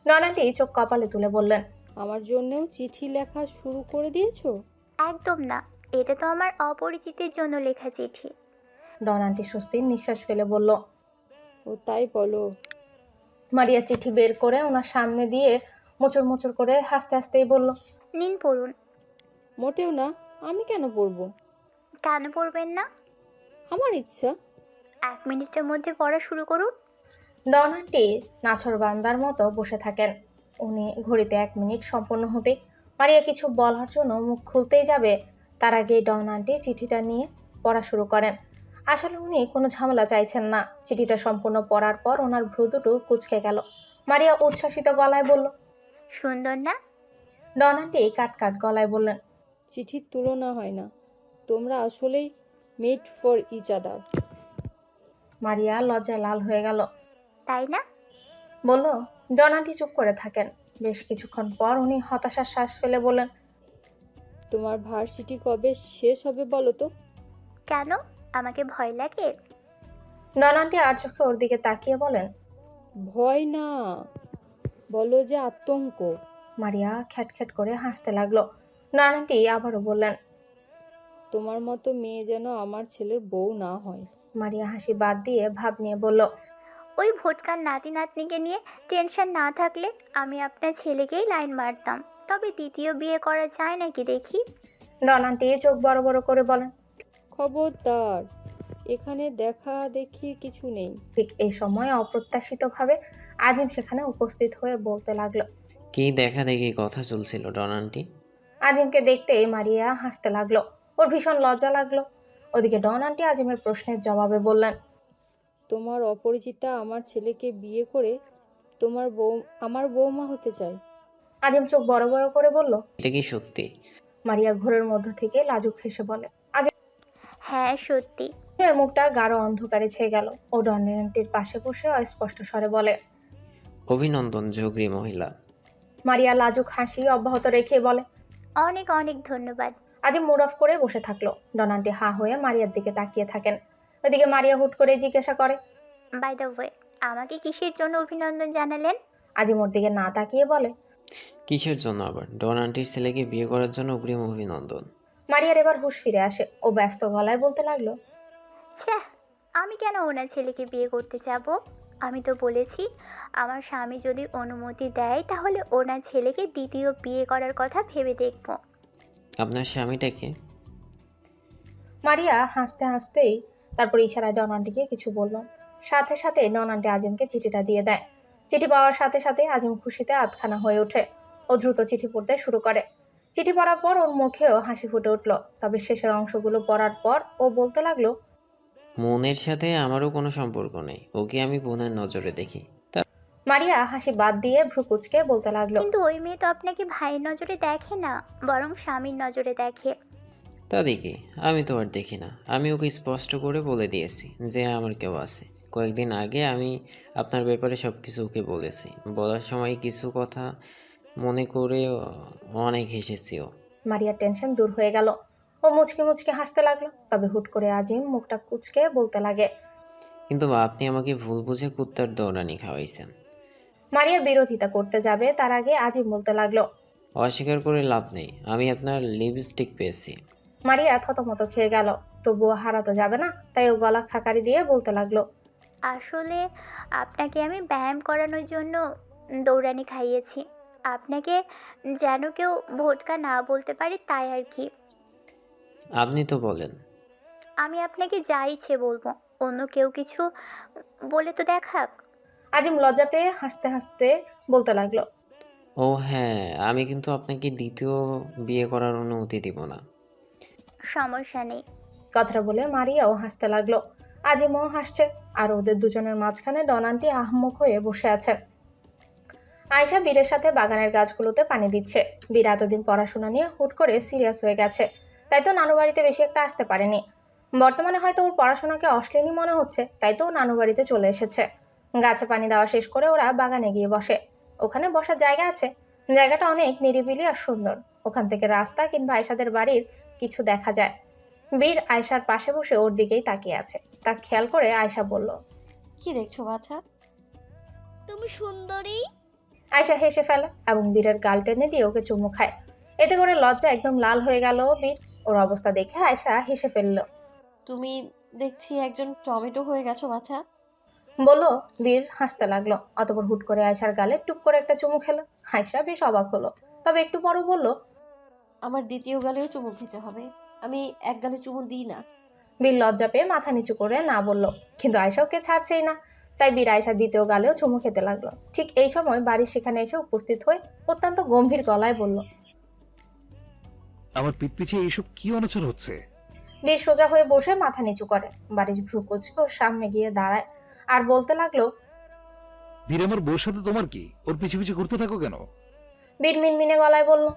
ডন আন্টি চোখ কপালে তুলে বললেন, আমার জন্যও চিঠি লেখা শুরু করে দিয়েছো? একদম না, এটা তো আমার অপরিচিতের জন্য লেখা চিঠি। ডন আন্টি স্বস্তির নিঃশ্বাস ফেলে বলল। ও তাই বলো? মারিয়া চিঠি বের করে ওনার সামনে দিয়ে মোচড় মোচড় করে হাসতে হাসতেই বলল, নিন পড়ুন। মোটেও না, আমি কেন পড়বো? কেন পড়বেন না? আমার ইচ্ছা। 1 মিনিটের মধ্যে পড়া শুরু করুন। ডন আন্টি নাছর বান্দার মতো বসে থাকেন। উনি ঘড়িতে 1 মিনিট সম্পন্ন হতে মারিয়া কিছু বলার জন্য মুখ খুলতেই যাবে, তার আগে ডন আন্টি চিঠিটা নিয়ে পড়া শুরু করেন। আসলে উনি কোনো ঝামেলা চাইছেন না। চিঠিটা সম্পূর্ণ পড়ার পর ওনার ভ্রু দুটো কুঁচকে গেল। মারিয়া উচ্ছ্বাসিত গলায় বলল, সুন্দর না? ডন আন্টি কাট কাট গলায় বললেন, চিঠির তুলনা হয় না, তোমরা আসলেই made for each other. Maria লজ্জায় লাল হয়ে গেল। তাই না? বলল। ডন আন্টি চুপ করে থাকেন। বেশ কিছুক্ষণ পর উনি হতাশার শ্বাস ফেলে বললেন, তোমার ভার্সিটি কবে শেষ হবে বলো তো? কেন? আমাকে ভয় লাগে? ডন আন্টি আর চোখে ওর দিকে তাকিয়ে বলেন, ভয় না, বলো যে আতঙ্ক। মারিয়া খ্যাটখ্যাট করে হাসতে লাগলো। ডন আন্টি আবারও বললেন, তোমার মতো মেয়ে যেন আমার ছেলের বউ না হয়। মারিয়া হাসি বাদ দিয়ে ভাব নিয়ে বলল, ওই ভোটকার নাতি নাতনিকে নিয়ে টেনশন না থাকলে আমি আপনার ছেলেকেই লাইন মারতাম। তবে দ্বিতীয় বিয়ে করা যায় নাকি দেখি? ডন আন্টি চোখ বড় বড় করে বলেন। খবরদার, এখানে দেখা দেখি কিছু নেই। ঠিক এই সময় অপ্রত্যাশিতভাবে আজিম সেখানে উপস্থিত হয়ে বলতে লাগলো। কি দেখা দেখি কথা চলছিল ডন আন্টি? আজিমকে দেখতেই মারিয়া হাসতে লাগলো। ওর ভীষণ লজ্জা লাগলো। ওদিকে ডন আন্টি আজিমের প্রশ্নের জবাবে বললেন, তোমার অপরিচিতা আমার ছেলেকে বিয়ে করে আমার বৌমা হতে চায়। আজিম চোখ বড় বড় করে বলল। এটা কি সত্যি? মারিয়া ঘোরের মধ্য থেকে লাজুক হেসে বলে। হ্যাঁ সত্যি। আজিমের মুখটা গাঢ় অন্ধকারে ছেয়ে গেল। ও ডন আন্টির পাশে বসে অস্পষ্ট স্বরে বলে, অভিনন্দন ঝগড়ি মহিলা। মারিয়া লাজুক হাসি অব্যাহত রেখে বলে, অনেক অনেক ধন্যবাদ। আজিম মুড অফ করে বসে থাকলো। ডন আন্টি হা হয়ে মারিয়ার দিকে তাকিয়ে থাকেন। ওইদিকে মারিয়া হুট করে জিজ্ঞাসা করে, বাই দ্য ওয়ে, আমাকে কিসের জন্য অভিনন্দন জানালেন? আজিম ওর দিকে না তাকিয়ে বলে, কিসের জন্য আবার? ডন আন্টির ছেলেকে বিয়ে করার জন্য অগ্রিম অভিনন্দন। মারিয়ার এবার হুঁশ ফিরে আসে। ও ব্যস্ত গলায় বলতে লাগলো, ছ্যাঃ, আমি কেন ওনার ছেলেকে বিয়ে করতে যাব? আমি তো বলেছি আমার স্বামী যদি অনুমতি দেয় তাহলে ওনার ছেলেকে দ্বিতীয় বিয়ে করার কথা ভেবে দেখব। আপনার স্বামীটাকে? মারিয়া হাসতে হাসতেই তারপর ইশারায় ডন আন্টিকে কিছু বলল। সাথে সাথে ডন আন্টি আজিমকে চিঠিটা দিয়ে দেয়। চিঠি পাওয়ার সাথে সাথে আজিম খুশিতে আধখানা হয়ে ওঠে। ও দ্রুত চিঠি পড়তে শুরু করে। চিঠি পড়ার পর ওর মুখেও হাসি ফুটে উঠল। তবে শেষের অংশগুলো পড়ার পর ও বলতে লাগলো, মনের সাথে আমারও কোনো সম্পর্ক নেই, ওকে আমি বোনের নজরে দেখি। মারিয়া হাসি বাদ দিয়ে ভ্রু কুঁচকে বলতে লাগলো, কিন্তু ওই মেয়ে তো আপনাকে ভাইয়ের নজরে দেখে না, বরং স্বামীর নজরে দেখে। তা দেখি, আমি তো আর দেখি না। আমি ওকে স্পষ্ট করে বলে দিয়েছি যে আমার কেউ আছে। কয়েকদিন আগে আমি আপনার ব্যাপারে সব কিছু ওকে বলেছি। বলার সময় কিছু কথা মনে করে অনেক হেসেছিও। মারিয়ার টেনশন দূর হয়ে গেল। ও মুচকি মুচকি হাসতে লাগলো। তবে হুট করে আজিম মুখটা কুঁচকে বলতে লাগে, কিন্তু আপনি আমাকে ভুল বুঝে কুত্তার দৌড়ানি খাওয়াইছেন। মারিয়া বিরোধিতা করতে যাবে তার আগে আজিম বলতে লাগলো, অস্বীকার করে লাভ নেই, আমি আপনার লিপস্টিক পেয়েছি। মারিয়া থতমত খেয়ে গেল। তবুও হারাতো যাবে না, তাই ও গলা খাকারি দিয়ে বলতে লাগলো, আসলে আপনাকে আমি ব্যায়াম করানোর জন্য দৌড়ানি খাইয়েছি। আপনাকে যেন কেউ ভোটকা না বলতে পারে, তাই আর কি। আপনি তো বলেন। আমি আপনাকে যা ইচ্ছে বলবো, অন্য কেউ কিছু বলে তো দেখাক। আজিম লজ্জা পেয়ে হাসতে হাসতে বলতে লাগলো, ও হ্যাঁ, আমি কিন্তু আপনাকে দ্বিতীয় বিয়ে করার অনুমতি দিব না। সমস্যা নেই। কথাটা বলে মারিয়াও হাসতে লাগলো। আজিমও হাসছে। আর ওদের দুজনের মাঝখানে ডন আন্টি আহম্মক হয়ে বসে আছে। আয়শা বীরের সাথে বাগানের গাছগুলোতে পানি দিচ্ছে। বীর এতদিন পড়াশোনা নিয়ে হুট করে সিরিয়াস হয়ে গেছে, তাই তো নানু বাড়িতে বেশি একটা আসতে পারেনি। বর্তমানে হয়তো ওর পড়াশোনাকে অশ্লীলই মনে হচ্ছে, তাই তো ও নানু বাড়িতে চলে এসেছে। গাছে পানি দেওয়া শেষ করে ওরা বাগানে গিয়ে বসে। ওখানে বসার জায়গা আছে। জায়গাটা অনেক নিরিবিলি আর সুন্দর। ওখান থেকে রাস্তা কিংবা আয়শাদের বাড়ির কিছু দেখা যায়। বীর আয়শার পাশে বসে ওর দিকেই তাকিয়ে আছে। তা খেয়াল করে আয়শা বলল, কি দেখছো বাছা? তুমি সুন্দরী। আয়শা হেসে ফেলে এবং বীরের গাল টেনে দিয়ে ওকে চুমু খায়। এতে করে লজ্জা একদম লাল হয়ে গেল বীর। ওর অবস্থা দেখে আয়শা হেসে ফেলল। তুমি দেখছি একজন টমেটো হয়ে গেছো বাছা। বলল। বীর হাসতে লাগলো। অতঃপর হুট করে আয়শার গালে টুক করে একটা চুমু খেলো। আয়শা বেশ অবাক হলো, তবে একটু পরও বলল, আমার দ্বিতীয় গালেও চুমু খেতে হবে। আমি এক গালে চুমু দিই না। বীর লজ্জা পেয়ে মাথা নিচু করে না বলল, কিন্তু আয়শা ওকে ছাড়ছেই না। তাই বীর আয়শার দ্বিতীয় গালেও চুমু খেতে লাগলো। ঠিক এই সময় বাড়ির সেখানে এসে উপস্থিত হয়ে অত্যন্ত গম্ভীর গলায় বলল, আমার পিঠ পিছে এইসব কি অনাচার হচ্ছে? বীর সোজা হয়ে বসে মাথা নিচু করে। বাড়ির ভ্রু কুঁচকে ওর সামনে গিয়ে দাঁড়ায় আর বলতে লাগলো, বীর, আমার বউর সাথে তোমার কি? ওর পিছে পিছে ঘুরতে থাকো কেন? বীর মিনমিনে গলায় বলল,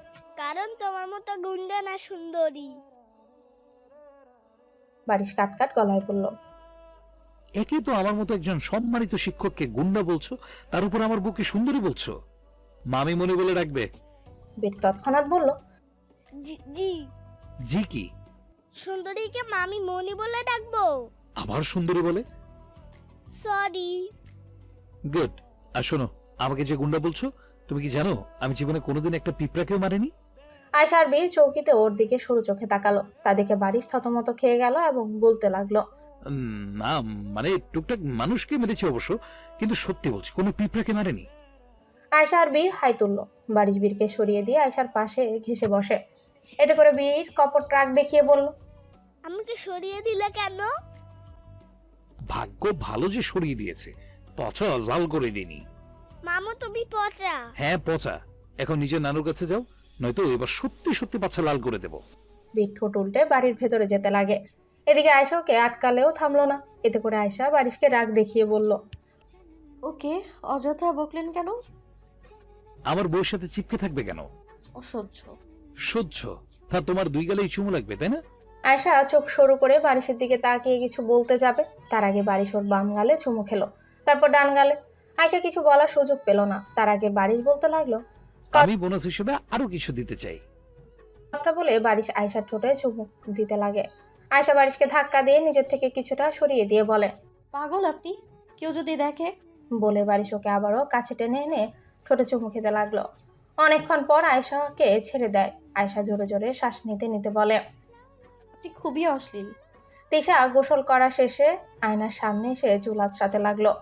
কারণ তোমার মতো গুন্ডা না সুন্দরী। বারিশ কাটকাট গলায় বলল, একে তো আমার মতো একজন সম্মানিত শিক্ষককে গুন্ডা বলছো, তার উপর আমার বউকে সুন্দরী বলছো। মামি মনে বলে রাখবে। বীর তৎক্ষণাৎ বলল, জি, জি কি? সুন্দরীকে মামি মনি বলে ডাকবো? আবার সুন্দরী বলে? সরি। গুড। আর শোনো, আমাকে যে গুন্ডা বলছো, তুমি কি জানো আমি জীবনে কোনোদিন একটা পিঁপড়াকেও মারিনি? আয়শা আর বীর চৌকিতে ওর দিকে সরু চোখে তাকালো। তা দেখে বারিশ থতমত খেয়ে গেল এবং বলতে লাগলো, না, মানে টুকটাক মানুষকে মেরেছি অবশ্য, কিন্তু সত্যি বলছি কোনো পিঁপড়াকে মারেনি। আয়শা আর বীর হাই তুলল। বারিশ বীরকে সরিয়ে দিয়ে আয়শার পাশে ঘেসে বসে। এতে করে বীর কপট রাগ দেখিয়ে বলল, আমাকে সরিয়ে দিলে কেন? ভাগ্য ভালো যে সরিয়ে দিয়েছে, পচা লাল করে দিনি। মামু তুমি পচা। হ্যাঁ পচা। এখন নিজের নানুর কাছে যাও, নয়তো এবার সত্যি সত্যি পাছা লাল করে দেব। বীর ঠোঁট উল্টে বাড়ির ভেতরে যেতে লাগে। এদিকে আয়শা ওকে আটকালেও থামলো না। এতে করে আয়শা বারিশকে রাগ দেখিয়ে বলল, ওকে অযথা বকলেন কেন? আমার বউর সাথে চিপকে থাকবে কেন? অসহ্য। সহ্য? তা তোমার দুই গালেই চুমু লাগবে, তাই না? আয়শা চোখ সরু করে বারিশের দিকে তাকিয়ে কিছু বলতে যাবে, তার আগে বারিশ ওর বাম গালে চুমু খেলো, তারপর ডান গালে। আয়শা কিছু বলার সুযোগ পেল না। তার আগে বারিশ বলতে লাগলো, আমি বোনাস হিসেবে আরো কিছু দিতে চাই। কথা বলে বারিশ আয়শার ঠোঁটে চুমু দিতে লাগে। আয়শা বারিশকে ধাক্কা দিয়ে নিজের থেকে কিছুটা সরিয়ে দিয়ে বলে, পাগল আপনি, কেউ যদি দেখে। বলে বারিশ ওকে আবারও কাছে টেনে এনে ঠোঁটে চুমু খেতে লাগলো। অনেকক্ষণ পর আয়শাকে ছেড়ে দেয়। আয়শা জোরে জোরে শ্বাস নিতে নিতে বলে, আপনি খুবই অশ্লীল। তিশা গোসল করা শেষে আয়নার সামনে এসে চুল আঁচড়াতে লাগলো।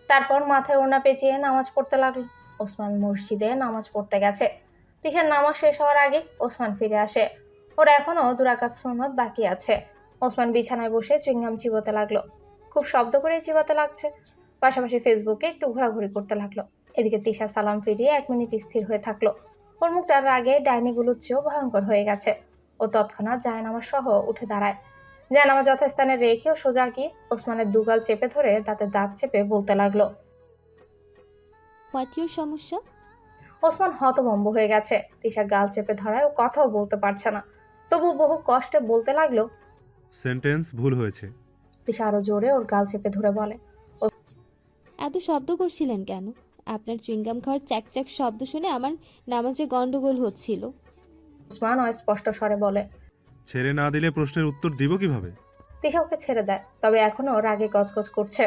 তারপর মাথায় ওড়না পেঁচিয়ে নামাজ পড়তে লাগলো। ওসমান মসজিদে নামাজ পড়তে গেছে। তিশার নামাজ শেষ হওয়ার আগে ওসমান ফিরে আসে। ওর এখনো 2 রাকাত সুন্নত বাকি আছে। ওসমান বিছানায় বসে চুইংগাম চিবোতে লাগলো। খুব শব্দ করে চিবাতে লাগছে। পাশাপাশি ফেসবুকে একটু ঘোরাঘুরি করতে লাগলো। এদিকে তিশা সালাম ফিরিয়ে 1 মিনিট স্থির হয়ে থাকলো। ওর মুখটা রাগে ডাইনিগুলোর চেয়েও ভয়ঙ্কর হয়ে গেছে। ও তৎক্ষণাৎ জায়নামা সহ উঠে দাঁড়ায়। জায়নামা যথাস্থানে রেখে ও সোজা গিয়ে ওসমানের দুগাল চেপে ধরে দাঁতে দাঁত চেপে বলতে লাগলো। হোয়াট ইউর সমস্যা? ওসমান হতভম্ব হয়ে গেছে। তিশা গাল চেপে ধরায় ও কথাও বলতে পারছে না, তবু বহু কষ্টে বলতে লাগলো। সেন্টেন্স ভুল হয়েছে। তিশা আরো জোরে ওর গাল চেপে ধরে বলে। এত শব্দ করছিলেন কেন? আপনার চুইংগাম খাওয়ার চ্যাক চ্যাক শব্দ শুনে আমার নামাজে গন্ডগোল হচ্ছিল। ওসমান অস্পষ্ট স্বরে বলে। ছেড়ে না দিলে প্রশ্নের উত্তর দিব কিভাবে? তিশা ওকে ছেড়ে দেয়, তবে এখনো রাগে গজগজ করছে।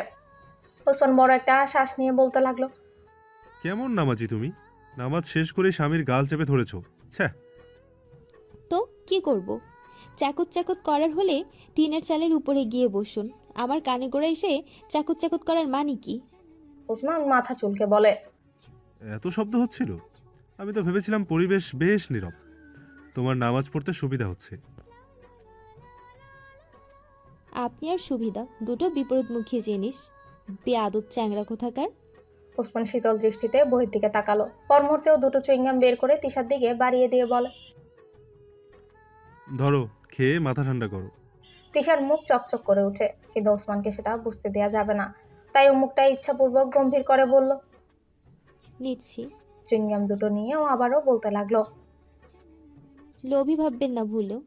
ওসমান বড় একটা শ্বাস নিয়ে বলতে লাগলো। কেমন নামাজি তুমি? নামাজ শেষ করে স্বামীর গাল চেপে ধরেছো। ছ্যা। তো কি করব? চ্যাকুত চ্যাকুত করার হলে টিনের চালের উপরে গিয়ে বসুন। আমার কানে গোড়া এসে চ্যাকুত চ্যাকুত করার মানে কি? ওসমান মাথা চুলকে বলে। এত শব্দ হচ্ছিল? আমি তো ভেবেছিলাম পরিবেশ বেশ নীরব, তোমার নামাজ পড়তে সুবিধা হচ্ছে। আপনি আর সুবিধা দুটো বিপরীতমুখী জিনিস। বেয়াদব চ্যাংরা কোথাকার। ওসমান শীতল দৃষ্টিতে বইয়ের দিকে তাকালো। পর মুহূর্তেও দুটো চুইংগাম বের করে তিশার দিকে বাড়িয়ে দিয়ে বলে। ধরো, খেয়ে মাথা ঠান্ডা করো। তিশার মুখ চকচক করে ওঠে, কিন্তু ওসমানকে সেটা বুঝতে দেয়া যাবে না, তাই ও মুখটা ইচ্ছাপূর্বক গম্ভীর করে বলল। নিচ্ছি। চুইংগাম দুটো নিয়ে ও আবারও বলতে লাগলো। লোভী ভাববেন না ভুলেও।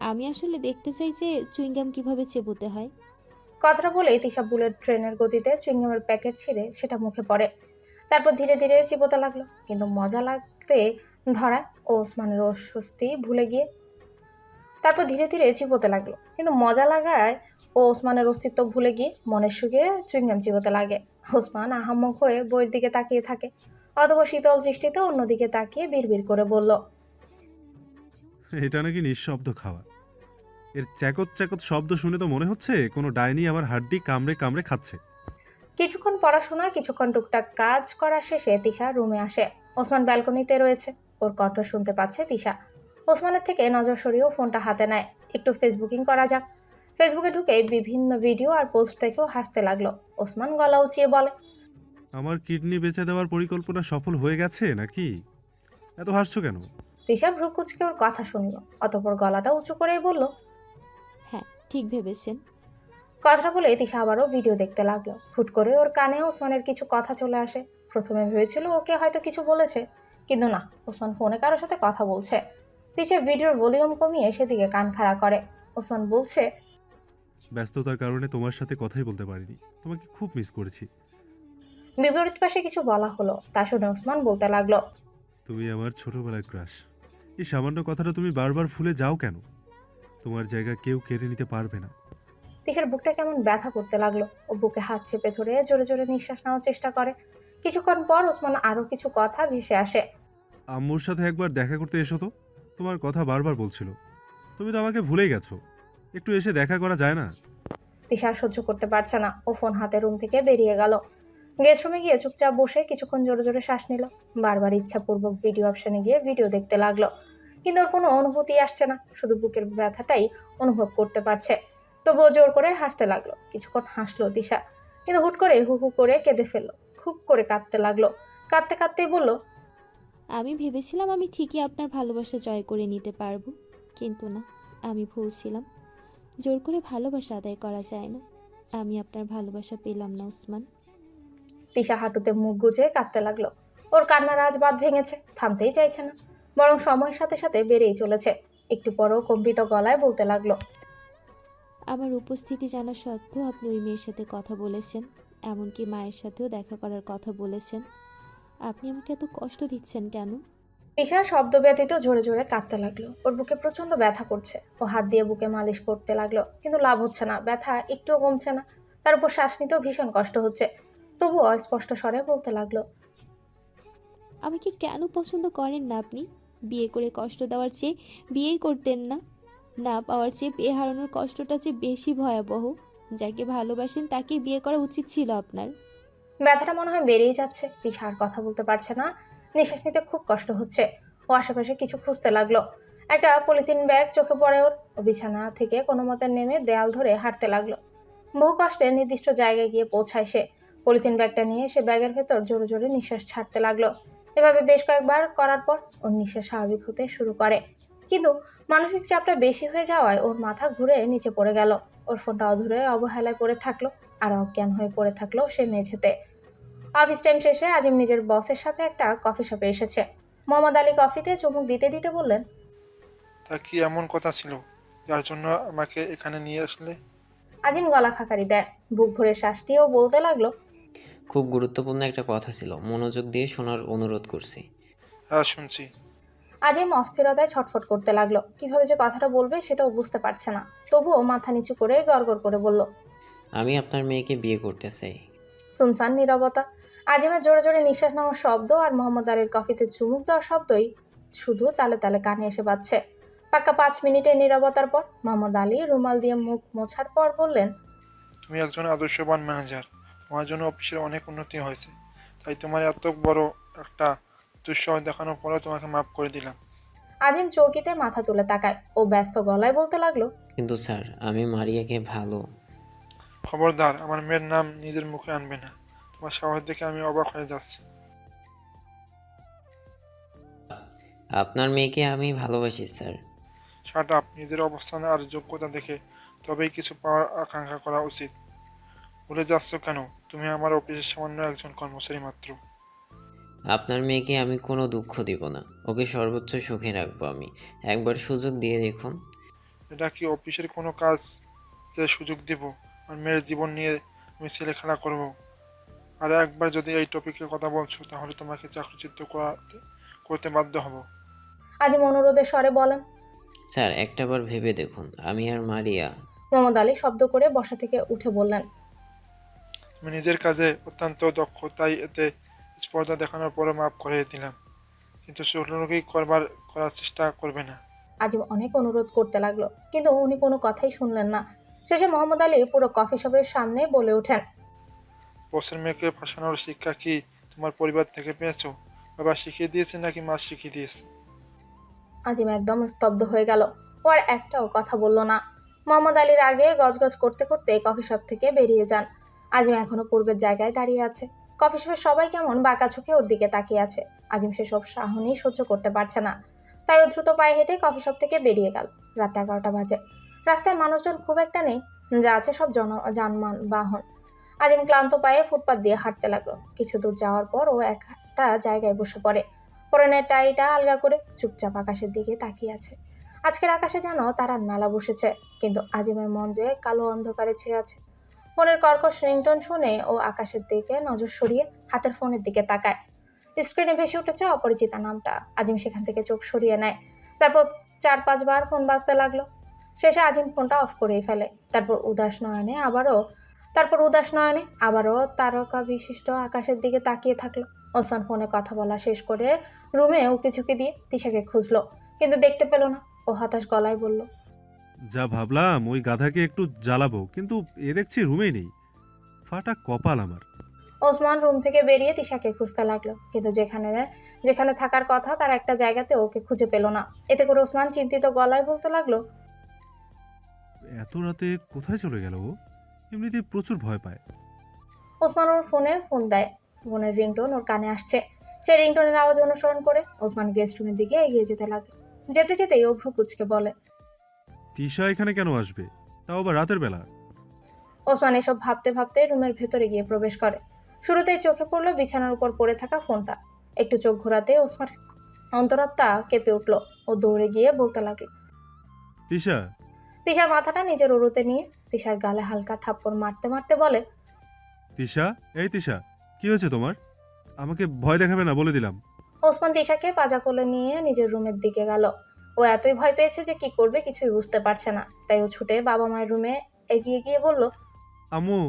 আমি আসলে দেখতে চাই যে চুইংগাম কিভাবে চেবোতে হয়। কথাটা বলেই তিশা বুলেট ট্রেনের গতিতে চুইংগামের প্যাকেট ছিঁড়ে সেটা মুখে পড়ে। তারপর ধীরে ধীরে চিবোতে লাগলো, কিন্তু মজা লাগতে ধরায় ও ওসমানের অস্বস্তি ভুলে গিয়ে তারপর ধীরে ধীরে চিবোতে লাগলো, কিন্তু মজা লাগায় ও ওসমানের অস্তিত্ব ভুলে গিয়ে মনের সুখে চুইংগাম চিবোতে লাগে। ওসমান আহাম্মক হয়ে বইয়ের দিকে তাকিয়ে থাকে, অথবা শীতল দৃষ্টিতে অন্যদিকে তাকিয়ে বিড়বিড় করে বলল। এটা নাকি নিঃশব্দ খাওয়া। এর চ্যাকত চ্যাকত শব্দ শুনে তো মনে হচ্ছে কোনো ডাইনি আমার হাড্ডি কামড়ে কামড়ে খাচ্ছে। কিছুক্ষণ পড়াশোনা, কিছুক্ষণ টুকটাক কাজ করা শেষে তিশা রুমে আসে। ওসমান ব্যালকনিতে রয়েছে, ওর কণ্ঠ শুনতে পাচ্ছে তিশা। ওসমানের থেকে নজর সরিয়েও ফোনটা হাতে নেয়। একটু ফেসবুকিং করা যাক। ফেসবুকে ঢুকে বিভিন্ন ভিডিও আর পোস্ট দেখেও হাসতে লাগলো। ওসমান গলা উঁচিয়ে বলে। আমার কিডনি বেচে দেওয়ার পরিকল্পনা সফল হয়ে গেছে নাকি? এত হাসছো কেন? তিশা ভ্রু কুঁচকে ওর কথা শুনলো, অতঃপর গলাটা উঁচু করে বলল। হ্যাঁ, ঠিক ভেবেছেন। কথাটা বলে তিশা আবারও ভিডিও দেখতে লাগলো। হুট করে ওর কানে ওসমানের কিছু কথা চলে আসে। প্রথমে ভেবেছিল ওকে হয়তো কিছু বলেছে, কিন্তু না, ওসমান ফোনে কারোর সাথে কথা বলছে। তিশা ভিডিওর ভলিউম কমিয়ে সেদিকে কান খাড়া করে। ওসমান বলছে। ব্যস্ততার কারণে তোমার সাথে কথাই বলতে পারিনি, তোমাকে খুব মিস করেছি। বিপরীত পাশে কিছু বলা হলো, তা শুনে ওসমান বলতে লাগলো। তুমি আমার ছোটবেলার ক্রাশ। এই সামান্য কথাটা তুমি বারবার ভুলে যাও কেন? তোমার জায়গা কেউ কেড়ে নিতে পারবে না। তিশার বুকটা কেমন ব্যথা করতে লাগলো। ও বুকে হাত চেপে ধরে জোরে জোরে নিঃশ্বাস নেওয়ার চেষ্টা করে। কিছুক্ষণ পর ওসমান আরো কিছু কথা ভেসে আসে। আম্মুর সাথে একবার দেখা করতে এসো তো, তোমার কথা বারবার বলছিল। তুমি তো আমাকে ভুলেই গেছো, একটু এসে দেখা করা যায় না? তিশা সহ্য করতে পারছে না, ও ফোন হাতে রুম থেকে বেরিয়ে গেল। গেস্ট রুমে গিয়ে চুপচাপ বসে কিছুক্ষণ জোরে জোরে শ্বাস নিল। বারবার ইচ্ছাপূর্বক ভিডিও অপশনে গিয়ে ভিডিও দেখতে লাগলো, কিন্তু ওর কোনো অনুভূতি আসছে না, শুধু বুকের ব্যথাটাই অনুভব করতে পারছে। তবুও জোর করে হাসতে লাগলো। কিছুক্ষণ হাসলো তিশা, কিন্তু হুট করে হু হু করে কেঁদে ফেললো। খুব করে কাঁদতে লাগলো। কাঁদতে কাঁদতেই বলল। আমি ভেবেছিলাম আমি ঠিকই আপনার ভালোবাসা জয় করে নিতে পারবো, কিন্তু না, আমি ভুল ছিলাম। জোর করে ভালোবাসা আদায় করা যায় না। আমি আপনার ভালোবাসা পেলাম না ওসমান। তিশা হাঁটুতে মুখ গুজে কাঁদতে লাগলো। ওর কান্নার আজ বাঁধ ভেঙেছে, থামতেই চাইছে না, বরং সময়ের সাথে সাথে বেড়েই চলেছে। একটু পরও কম্পিত গলায় বলতে লাগলো। আমার উপস্থিতি জানা সত্ত্বেও আপনি ওই মেয়ের সাথে কথা বলেছেন, এমনকি মায়ের সাথেও দেখা করার কথা বলেছেন। আপনি আমাকে এত কষ্ট দিচ্ছেন কেন? তিশা শব্দ ব্যতীত জোরে জোরে কাঁদতে লাগলো। ওর বুকে প্রচন্ড ব্যথা করছে। ও হাত দিয়ে বুকে মালিশ করতে লাগলো, কিন্তু লাভ হচ্ছে না, ব্যথা একটুও কমছে না। তার উপর শ্বাস নিতেও ভীষণ কষ্ট হচ্ছে। তবুও অস্পষ্ট স্বরে বলতে লাগলো। আমাকে কেন পছন্দ করেন না আপনি? বিয়ে করে কষ্ট দেওয়ার চেয়ে বিয়েই করতেন না? না পাওয়ার চেয়ে পেয়ে হারানোর কষ্টটা যে বেশি ভয়াবহ। যাকে ভালোবাসেন তাকে বিয়ে করা উচিত ছিল আপনার। ব্যথাটা মনে হয় বেড়েই যাচ্ছে। তিশা আর কথা বলতে পারছে না, নিঃশ্বাস নিতে খুব কষ্ট হচ্ছে। ও আশেপাশে কিছু খুঁজতে লাগলো। একটা পলিথিন ব্যাগ চোখে পড়ে ওর। ও বিছানা থেকে কোনো মতে নেমে দেয়াল ধরে হাঁটতে লাগলো। বহু কষ্টে নির্দিষ্ট জায়গায় গিয়ে পৌঁছায় সে। পলিথিন ব্যাগটা নিয়ে সে ব্যাগের ভেতর জোরে জোরে নিঃশ্বাস ছাড়তে লাগলো। এভাবে বেশ কয়েকবার করার পর ওর নিঃশ্বাস স্বাভাবিক হতে শুরু করে, কিন্তু মানসিক চাপটা বেশি হয়ে যাওয়ায় ওর মাথা ঘুরে নিচে পড়ে গেল। ওর ফোনটা অধরে অবহেলায় পড়ে থাকলো, আর অজ্ঞান হয়ে পড়ে থাকলো সে মেঝেতে। অফিস টাইম শেষে আজিম নিজের বসের সাথে একটা কফি শপে এসেছে। মোহাম্মদ আলী কফিতে চুমুক দিতে দিতে বললেন, তা কি এমন কথা ছিল যার জন্য আমাকে এখানে নিয়ে আসলে? আজিম গলা খাকারি দেয়, বুক ভরে শ্বাস নিয়েও বলতে লাগলো, খুব গুরুত্বপূর্ণ একটা কথা ছিল, মনোযোগ দিয়ে শোনার অনুরোধ করছি। হ্যাঁ, শুনছি। আজিম অস্থিরতায় ছটফট করতে লাগলো। কিভাবে যে কথাটা বলবে সেটাও বুঝতে পারছে না, তবুও মাথা নিচু করে গড়গড় করে বলল, আমি আপনার মেয়েকে বিয়ে করতে চাই। শুনছান নীরবতা। আজিমের জোরে জোরে নিঃশ্বাস নেওয়ার শব্দ আর মোহাম্মদ আলীর কফিতে চুমুক দেওয়ার শব্দই শুধু তালে তালে কানে এসে বাজছে। পাক্কা 5 মিনিটের নীরবতার পর মোহাম্মদ আলী রুমাল দিয়ে মুখ মোছার পর বললেন, তুমি একজন আদর্শবান ম্যানেজার, তোমার জন্য অফিসের অনেক উন্নতি হয়েছে, তাই তোমার এত বড় একটা দুঃসাহস দেখানোর পরেও তোমাকে মাফ করে দিলাম। আজিম চৌকিতে মাথা তুলে তাকায়। ও ব্যস্ত গলায় বলতে লাগলো, কিন্তু স্যার, আমি মারিয়াকে ভালো। খবরদার আমার মেয়ের নাম নিজের মুখে আনবে না। তোমার সাহস দেখে আমি অবাক হয়ে যাচ্ছি। আপনার মেয়েকে আমি ভালোবাসি স্যার। শাট আপ, নিজের অবস্থান আর যোগ্যতা দেখে তবেই কিছু পাওয়ার আকাঙ্ক্ষা করা উচিত। ভুলে যাচ্ছ কেন? তুমি আমার অফিসের সামান্য একজন কর্মচারী মাত্র। আপনার মেয়েকে আমি কোনো দুঃখ দিব না, ওকে সর্বোচ্চ সুখে রাখবো আমি। একবার সুযোগ দিয়ে দেখুন। এটা কি অফিসের কোনো কাজ যে সুযোগ দিব? আর মেয়ের জীবন নিয়ে আমি ছেলে খেলা করবো? আর একবার যদি এই টপিকের কথা বলছো তাহলে তোমাকে চাকরিচ্যুত করতে বাধ্য হব। আজিম অনুরোধের স্বরে বলেন। স্যার, একটাবার ভেবে দেখুন, আমি আর মারিয়া। মোহাম্মদ আলী শব্দ করে বসা থেকে উঠে বললেন, তুমি নিজের কাজে অত্যন্ত দক্ষ, তাই এতে স্পর্ধা দেখানোর পরে মাফ করে দিলাম, কিন্তু ছোটলোকই করার চেষ্টা করবে না। আজিম অনেক অনুরোধ করতে লাগলো, কিন্তু উনি কোনো কথাই শুনলেন না। শেষে মোহাম্মদ আলী পুরো কফি শপের সামনে বলে ওঠেন, বসের মেয়েকে ফাঁসানোর শিক্ষা কি তোমার পরিবার থেকে পেয়েছো? বাবা শিখিয়ে দিয়েছে নাকি মা শিখিয়ে দিয়েছে? আজিম একদম স্তব্ধ হয়ে গেল। ও আর একটাও কথা বলল না। মোহাম্মদ আলীর আগে গজগজ করতে করতে কফি শপ থেকে বেরিয়ে যান। আজিম এখনো পূর্বের জায়গায় দাঁড়িয়ে আছে। কফি শপের সবাই কেমন বাঁকা চোখে ওর দিকে তাকিয়ে আছে। আজিম সেসব সাহনি সহ্য করতে পারছে না, তাই ও দ্রুত পায়ে হেঁটে কফি শপ থেকে বেরিয়ে গেল। রাত 11টা বাজে। রাস্তায় মানুষজন খুব একটা নেই, যা আছে সব যানবাহন বাহন। আজিম ক্লান্ত পায়ে ফুটপাত দিয়ে হাঁটতে লাগলো। কিছু দূর যাওয়ার পর ও একটা জায়গায় বসে পড়ে। পরনের টাইটা আলগা করে চুপচাপ আকাশের দিকে তাকিয়ে আছে। আজকের আকাশে যেন তারার মেলা বসেছে, কিন্তু আজিমের মন যে কালো অন্ধকারে ছেয়ে আছে। ফোনের কর্কশ রিংটোন শুনে ও আকাশের দিকে নজর সরিয়ে হাতের ফোনের দিকে তাকায়। স্ক্রিনে ভেসে উঠেছে অপরিচিতা নামটা। আজিম সেখান থেকে চোখ সরিয়ে নেয়। তারপর 4-5 বার ফোন বাজতে লাগলো। শেষে আজিম ফোনটা অফ করেই ফেলে। তারপর উদাস নয়নে আবারও তারকা বিশিষ্ট আকাশের দিকে তাকিয়ে থাকলো। ওসমান ফোনে কথা বলা শেষ করে রুমে উকিঝুঁকি দিয়ে তিশাকে খুঁজলো, কিন্তু দেখতে পেল না। ও হতাশ গলায় বলল, যা ভাবলাম ওই গাধাকে একটু জ্বালাবো, কিন্তু এ দেখছি রুমেই নেই। ফাটা কপাল আমার। ওসমান রুম থেকে বেরিয়ে তিশাকে খুঁজতে লাগলো, কিন্তু যেখানে থাকার কথা তার একটা জায়গাতে ওকে খুঁজে পেল না। এতে করে ওসমান চিন্তিত গলায় বলতে লাগলো, এত রাতে কোথায় চলে গেল ও? এমনিতেই প্রচুর ভয় পায়। ওসমান ওর ফোনে ফোন দেয়। ফোনের রিংটোন ওর কানে আসছে। সেই রিংটোনের আওয়াজ অনুসরণ করে ওসমান গেস্ট রুমের দিকে এগিয়ে যেতে লাগলো। যেতে যেতেই ও ভ্রু কুঁচকে বলে, তিশা এখানে কেন আসবে, তাও আবার রাতের বেলা? ওসমান এসব ভাবতে ভাবতে রুমের ভেতরে গিয়ে প্রবেশ করে। শুরুতেই চোখে পড়লো বিছানার উপর পড়ে থাকা ফোনটা। একটু চোখ ঘোরাতে ওসমান অন্তরাত্মা কেঁপে উঠলো। ও দৌড়ে গিয়ে বলতে লাগলো, তিশা। তিশার মাথাটা নিজের উরুতে নিয়ে তিশার গালে হালকা থাপ্পড় মারতে মারতে বলে, তিশা, এই তিশা, কি হয়েছে তোমার? আমাকে ভয় দেখাবে না বলে দিলাম। ওসমান তিশাকে পাজা কোলে নিয়ে নিজের রুমের দিকে গেল। ও এতই ভয় পেয়েছে যে কি করবে কিছুই বুঝতে পারছে না। তাই ও ছুটে বাবা মায়ের রুমে এগিয়ে গিয়ে বলল, আম্মু।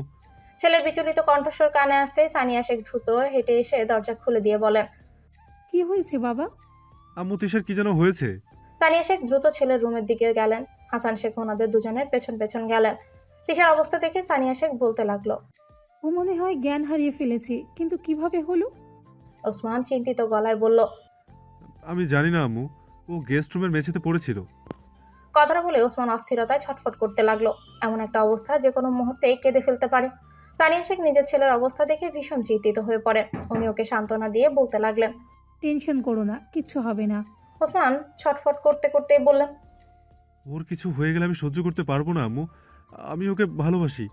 ছেলের বিচলিত কণ্ঠস্বর কানে আসতেই সানিয়া শেখ দ্রুত হেঁটে এসে দরজা খুলে দিয়ে বলেন, কি হয়েছে বাবা? আম্মু, তিশার কি যেন হয়েছে। সানিয়া শেখ দ্রুত ছেলের রুমের দিকে গেলেন। হাসান শেখ ওনাদের দুজনের পেছন পেছন গেলেন। তিশার অবস্থা দেখে সানিয়া শেখ বলতে লাগলো, ও মনে হয় জ্ঞান হারিয়ে ফেলেছে, কিন্তু কিভাবে হলো? ওসমান চিন্তিত গলায় বলল, আমি জানি না আম্মু, ও গেস্ট রুমের মেঝেতে পড়েছিল। কথাটা বলে ওসমান অস্থিরতায় ছটফট করতে লাগলো। এমন একটা অবস্থা যে কোনো মুহূর্তে কেঁদে ফেলতে পারে। সানিয়া শেখ নিজের ছেলের অবস্থা দেখে ভীষণ চিন্তিত হয়ে পড়েন। উনি ওকে সান্ত্বনা দিয়ে বলতে লাগলেন, টেনশন করো না, কিচ্ছু হবে না। ওসমান ছটফট করতে করতে বললেন, ওর কিছু হয়ে গেলে আমি সহ্য করতে পারবো না আম্মু। আমি ওকে ভালোবাসি।